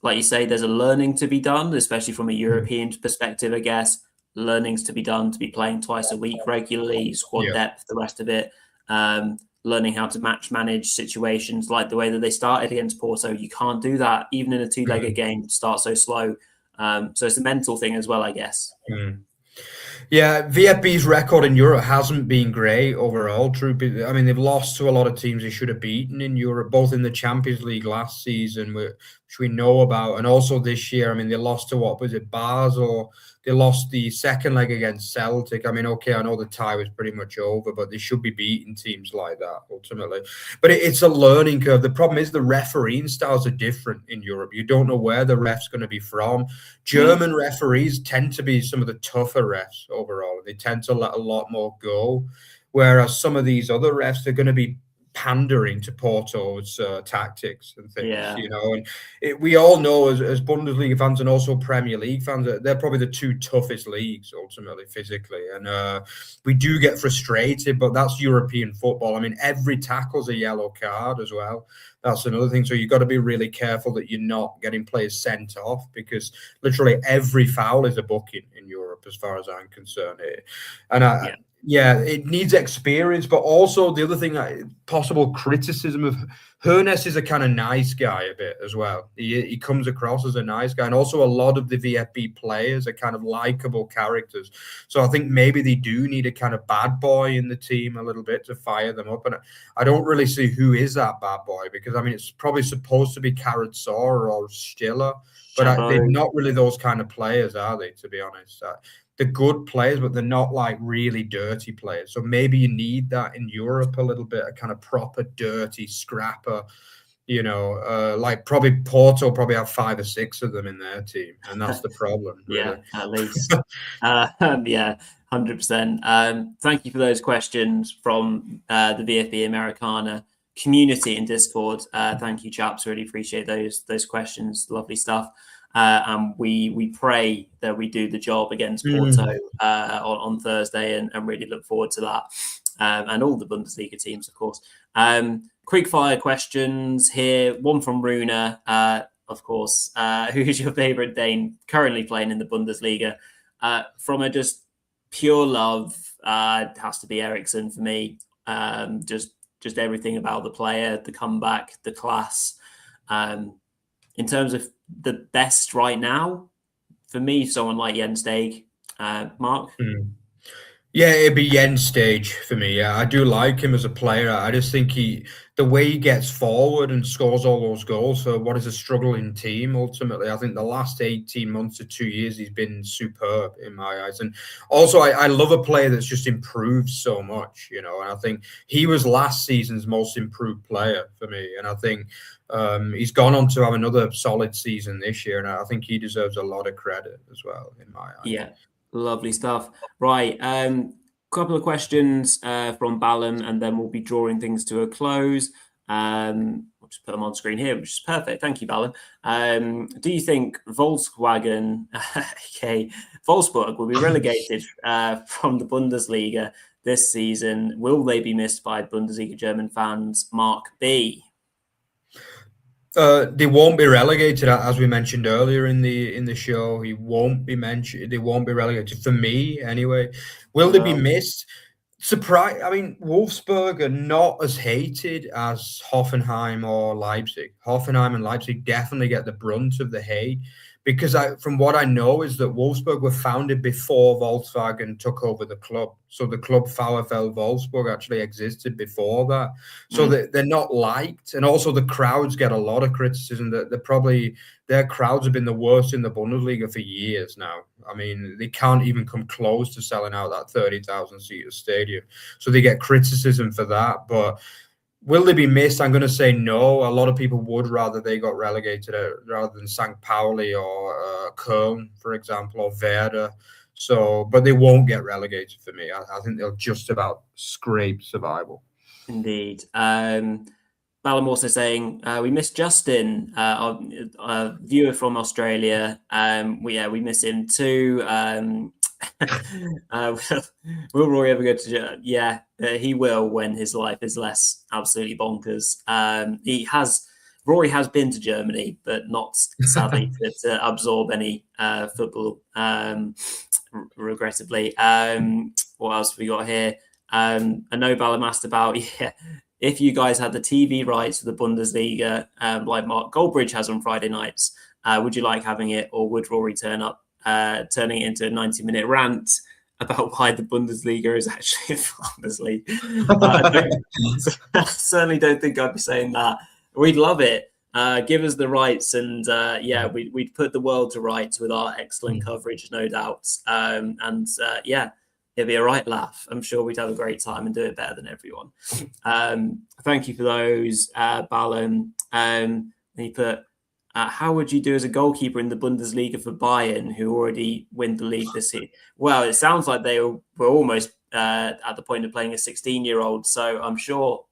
like you say, there's a learning to be done, especially from a European perspective, I guess. Learnings to be done to be playing twice a week regularly, squad depth, the rest of it. Learning how to manage situations like the way that they started against Porto. You can't do that, even in a two-legged game, start so slow. So it's a mental thing as well, I guess. Yeah, VFB's record in Europe hasn't been great overall. True, I mean, they've lost to a lot of teams they should have beaten in Europe, both in the Champions League last season, which we know about, and also this year. I mean, they lost to what was it, Basel? They lost the second leg against Celtic. I mean, okay, I know the tie was pretty much over, but they should be beating teams like that ultimately. But it's a learning curve. The problem is the refereeing styles are different in Europe. You don't know where the ref's going to be from. German referees tend to be some of the tougher refs overall. They tend to let a lot more go, whereas some of these other refs are going to be pandering to Porto's tactics and things, Yeah. And we all know as Bundesliga fans and also Premier League fans that they're probably the two toughest leagues ultimately physically, and we do get frustrated, but that's European football. I mean, every tackle's a yellow card as well. That's another thing. So you've got to be really careful that you're not getting players sent off, because literally every foul is a booking in Europe, as far as I'm concerned. Yeah, it needs experience, but also the other thing, possible criticism of Hoeneß is a kind of nice guy a bit as well. He comes across as a nice guy, and also a lot of the VFB players are kind of likable characters. So I think maybe they do need a kind of bad boy in the team a little bit to fire them up. And I don't really see who is that bad boy, because I mean it's probably supposed to be Karatsor or Stiller, but they're not really those kind of players, are they? To be honest. They're good players, but they're not like really dirty players. So maybe you need that in Europe a little bit, a kind of proper dirty scrapper, like probably Porto probably have 5 or 6 of them in their team. And that's the problem, really. Yeah, at least. Yeah, 100%. Thank you for those questions from the VFB Americana community in Discord. Thank you, chaps. Really appreciate those questions. Lovely stuff. And we pray that we do the job against Porto on Thursday, and really look forward to that. And all the Bundesliga teams, of course. Quick fire questions here. One from Runa, of course. Who's your favourite Dane currently playing in the Bundesliga? From a just pure love, it has to be Ericsson for me. Just everything about the player, the comeback, the class. In terms of the best right now, for me, someone like Jens Steg. Mark? Yeah, it'd be Jens Steg for me. Yeah, I do like him as a player. I just think the way he gets forward and scores all those goals for what is a struggling team, ultimately, I think the last 18 months to 2 years, he's been superb in my eyes. And also, I love a player that's just improved so much, and I think he was last season's most improved player for me. And I think he's gone on to have another solid season this year, and I think he deserves a lot of credit as well, in my eyes. Yeah, lovely stuff. Right, couple of questions from Ballum, and then we'll be drawing things to a close. I'll just put them on screen here, which is perfect. Thank you, Ballum. Do you think Volkswagen, okay, Wolfsburg, will be relegated from the Bundesliga this season? Will they be missed by Bundesliga German fans? Mark B. They won't be relegated, as we mentioned earlier in the show. They won't be relegated for me anyway. Will they be missed? Surprise! I mean, Wolfsburg are not as hated as Hoffenheim or Leipzig. Hoffenheim and Leipzig definitely get the brunt of the hate, because from what I know is that Wolfsburg were founded before Volkswagen took over the club. So the club VfL Wolfsburg actually existed before that. So they're not liked. And also the crowds get a lot of criticism. Their crowds have been the worst in the Bundesliga for years now. I mean, they can't even come close to selling out that 30,000 seater stadium. So they get criticism for that. But will they be missed? I'm going to say no. A lot of people would rather they got relegated rather than St. Pauli or Köln, for example, or Werder. But they won't get relegated for me. I think they'll just about scrape survival. Indeed. Ballum also saying we miss Justin, our viewer from Australia. We miss him too. Will Rory ever go to? Yeah, he will when his life is less absolutely bonkers. Rory has been to Germany, but not sadly to absorb any football. Regrettably, what else have we got here? I know Ballum asked about if you guys had the TV rights for the Bundesliga, like Mark Goldbridge has on Friday nights, would you like having it, or would Rory turning it into a 90-minute rant about why the Bundesliga is actually a farmers league? I certainly don't think I'd be saying that. We'd love it. Give us the rights, and we'd put the world to rights with our excellent coverage, no doubt. It'd be a right laugh. I'm sure we'd have a great time and do it better than everyone. Thank you for those, Ballum. He put, how would you do as a goalkeeper in the Bundesliga for Bayern, who already win the league this year? Well, it sounds like they were almost at the point of playing a 16-year-old. So I'm sure,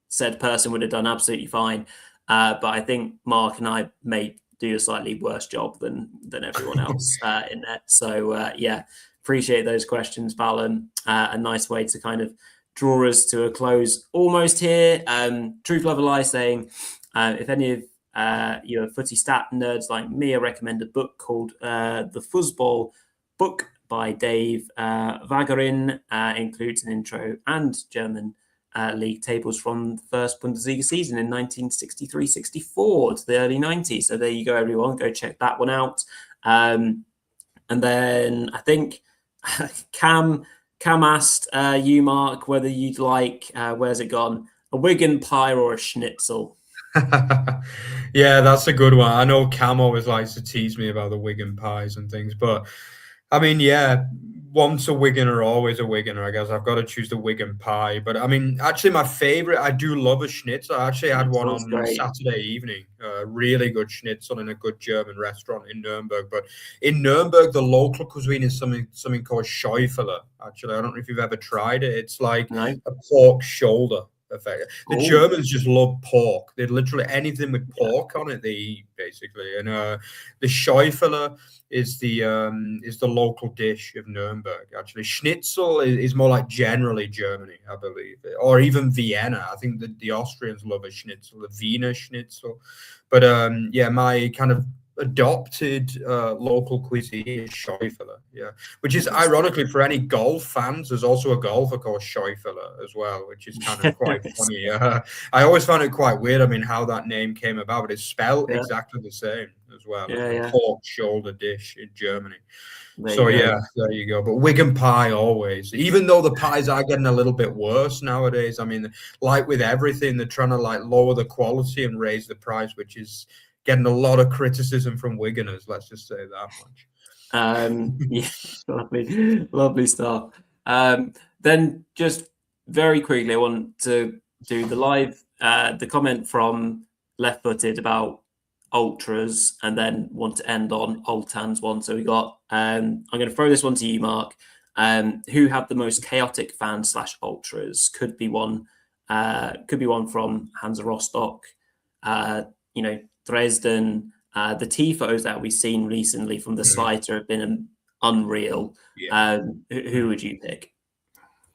said person would have done absolutely fine. But I think Mark and I may do a slightly worse job than everyone else in there. So yeah, appreciate those questions, Ballum. A nice way to kind of draw us to a close almost here. Truth Lover Lie saying, if any of your footy stat nerds like me, I recommend a book called The Fuzzball Book by Dave Wagarin. Includes an intro and German league tables from the first Bundesliga season in 1963-64 to the early 90s. So there you go, everyone. Go check that one out. And then I think Cam asked you, Mark, whether you'd like, where's it gone, a Wigan pie or a schnitzel? Yeah, that's a good one. I know Cam always likes to tease me about the Wigan pies and things, but I mean, yeah, once a Wiganer, always a Wiganer. I guess I've got to choose the Wigan pie. But I mean, actually, my favorite, I do love a schnitzel. I actually had one on Great. Saturday evening, really good schnitzel in a good German restaurant in Nuremberg. But in Nuremberg, the local cuisine is something called Schäufele. Actually, I don't know if you've ever tried it. It's like a pork shoulder. Effect. The Germans just love pork. They literally anything with pork on it they eat basically. And the Schäufele is the local dish of Nuremberg. Actually, Schnitzel is more like generally Germany, I believe, or even Vienna. I think the Austrians love a Schnitzel, the Wiener Schnitzel. But yeah, my kind of adopted local cuisine is Schäufele, yeah, which is ironically for any golf fans. There's also a golfer called Schäufele as well, which is kind of quite funny. I always found it quite weird. I mean, how that name came about, but it's spelled exactly the same as well. A pork shoulder dish in Germany. So yeah, there you go. But Wigan pie always, even though the pies are getting a little bit worse nowadays. I mean, like with everything, they're trying to like lower the quality and raise the price, which is getting a lot of criticism from Wiganers. Let's just say that much. Yeah, lovely stuff. Then just very quickly, I want to do the live, the comment from Left Footed about ultras, and then want to end on Oltan's one. So we got, I'm going to throw this one to you, Mark. Who have the most chaotic fans / ultras? Could be one from Hansa Rostock, Dresden. The tifos that we've seen recently from the Sliter have been unreal. Who would you pick?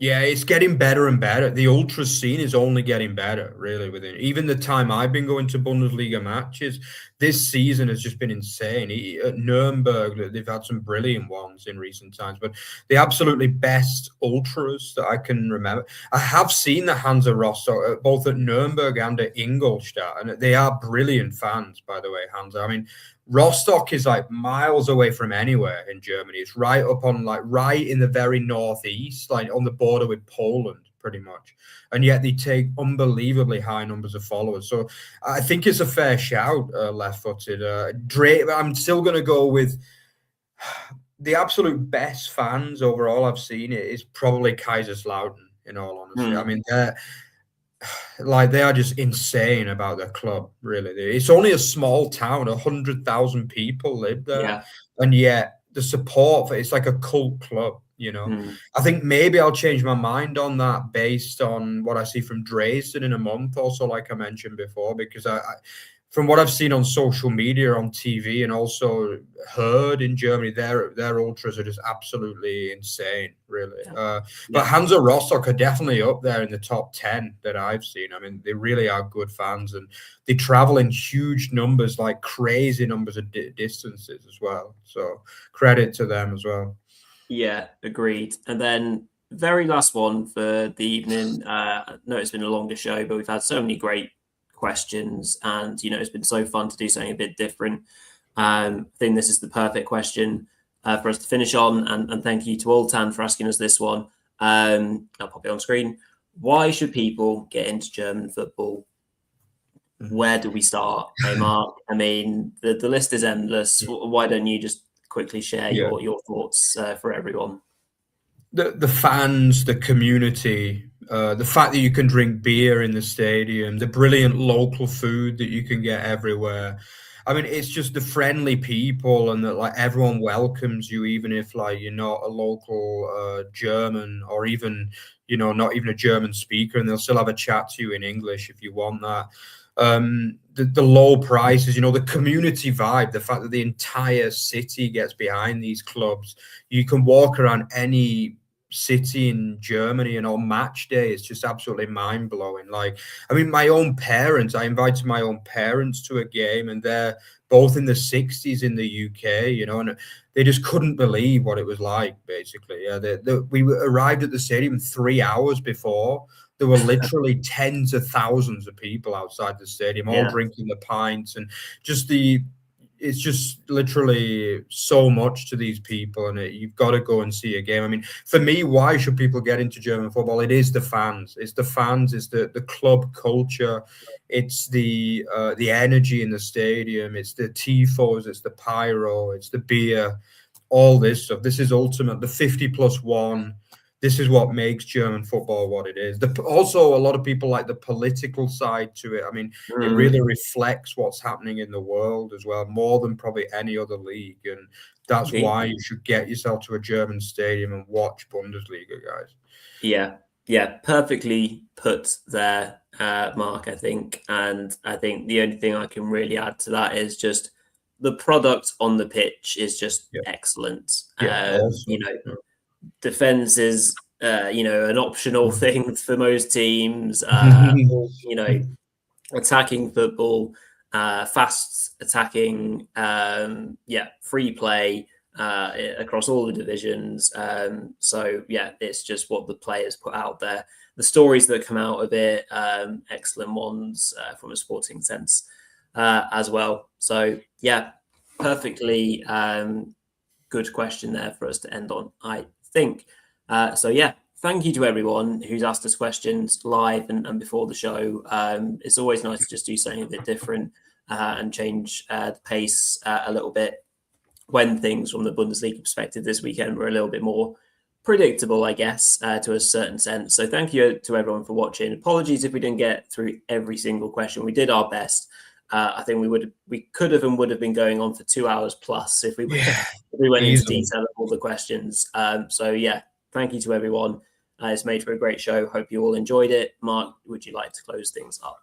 Yeah, it's getting better and better. The ultra scene is only getting better, really. Within even the time I've been going to Bundesliga matches, this season has just been insane. At Nuremberg, they've had some brilliant ones in recent times, but the absolutely best ultras that I can remember. I have seen the Hansa Rostock both at Nuremberg and at Ingolstadt, and they are brilliant fans, by the way, Hansa. I mean, Rostock is like miles away from anywhere in Germany. It's right up on right in the very northeast, like on the border with Poland, pretty much. And yet they take unbelievably high numbers of followers. So I think it's a fair shout, Left-Footed. I'm still going to go with the absolute best fans overall I've seen is probably Kaiserslautern, in all honesty. I mean, they are just insane about their club, really. It's only a small town, 100,000 people live there, and yet the support it's like a cult club, I think maybe I'll change my mind on that based on what I see from Dresden in a month or so, like I mentioned before, because I from what I've seen on social media, on TV, and also heard in Germany, their ultras are just absolutely insane, really. But Hansa Rostock are definitely up there in the top 10 that I've seen. I mean, they really are good fans, and they travel in huge numbers, like crazy numbers of distances as well. So credit to them as well. Yeah, agreed. And then very last one for the evening. I know it's been a longer show, but we've had so many great questions, and it's been so fun to do something a bit different. I think this is the perfect question for us to finish on, and thank you to Oltan for asking us this one. I'll pop it on screen. Why should people get into German football? Where do we start? Hey, Mark, I mean, the list is endless. Why don't you just quickly share your thoughts for everyone? The fans, the community, the fact that you can drink beer in the stadium, the brilliant local food that you can get everywhere. I mean, it's just the friendly people, and that like everyone welcomes you, even if like you're not a local German, or even not even a German speaker, and they'll still have a chat to you in English if you want that. The low prices, the community vibe, the fact that the entire city gets behind these clubs. You can walk around any city in Germany, and on match day it's just absolutely mind blowing. Like, I mean, I invited my own parents to a game, and they're both in the 60s in the UK, and they just couldn't believe what it was like, basically. Yeah, we arrived at the stadium 3 hours before. There were literally tens of thousands of people outside the stadium, all drinking the pints, and it's just literally so much to these people, and you've got to go and see a game. I mean, for me, why should people get into German football? It is the fans. It's the fans. It's the club culture. It's the energy in the stadium. It's the tifos. It's the pyro. It's the beer. All this stuff. This is ultimate. The 50+1. This is what makes German football what it is. Also, a lot of people like the political side to it. I mean, it really reflects what's happening in the world as well, more than probably any other league. And that's why you should get yourself to a German stadium and watch Bundesliga, guys. Yeah, perfectly put there, Mark, I think. And I think the only thing I can really add to that is just the product on the pitch is just excellent. Defense is an optional thing for most teams. Attacking football, fast attacking, free play across all the divisions. So yeah, it's just what the players put out there. The stories that come out of it, excellent ones from a sporting sense as well. So yeah, perfectly good question there for us to end on, I think. So yeah, thank you to everyone who's asked us questions live and before the show. It's always nice to just do something a bit different and change the pace a little bit when things from the Bundesliga perspective this weekend were a little bit more predictable, I guess, to a certain sense. So thank you to everyone for watching. Apologies if we didn't get through every single question. We did our best. I think we could have and would have been going on for 2 hours plus if we went into detail of all the questions. So yeah, thank you to everyone. It's made for a great show. Hope you all enjoyed it. Mark, would you like to close things up?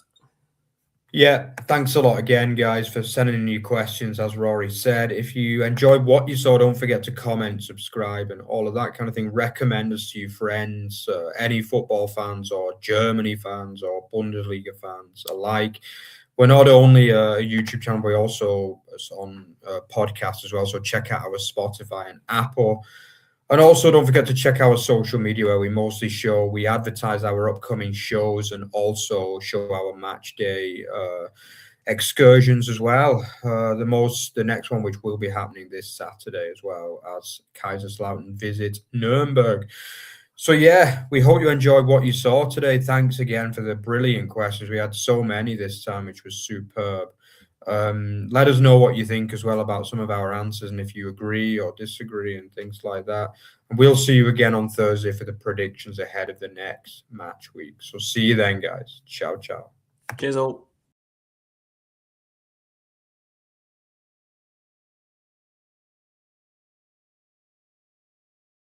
Yeah, thanks a lot again, guys, for sending in your questions. As Rory said, if you enjoyed what you saw, don't forget to comment, subscribe, and all of that kind of thing. Recommend us to your friends, any football fans or Germany fans or Bundesliga fans alike. We're not only a YouTube channel, we're also on podcasts as well. So check out our Spotify and Apple. And also don't forget to check our social media, where we advertise our upcoming shows and also show our match day excursions as well. The next one, which will be happening this Saturday as well, as Kaiserslautern visit Nuremberg. So yeah, we hope you enjoyed what you saw today. Thanks again for the brilliant questions. We had so many this time, which was superb. Let us know what you think as well about some of our answers, and if you agree or disagree and things like that. And we'll see you again on Thursday for the predictions ahead of the next match week. So see you then, guys. Ciao, ciao. Cheers all.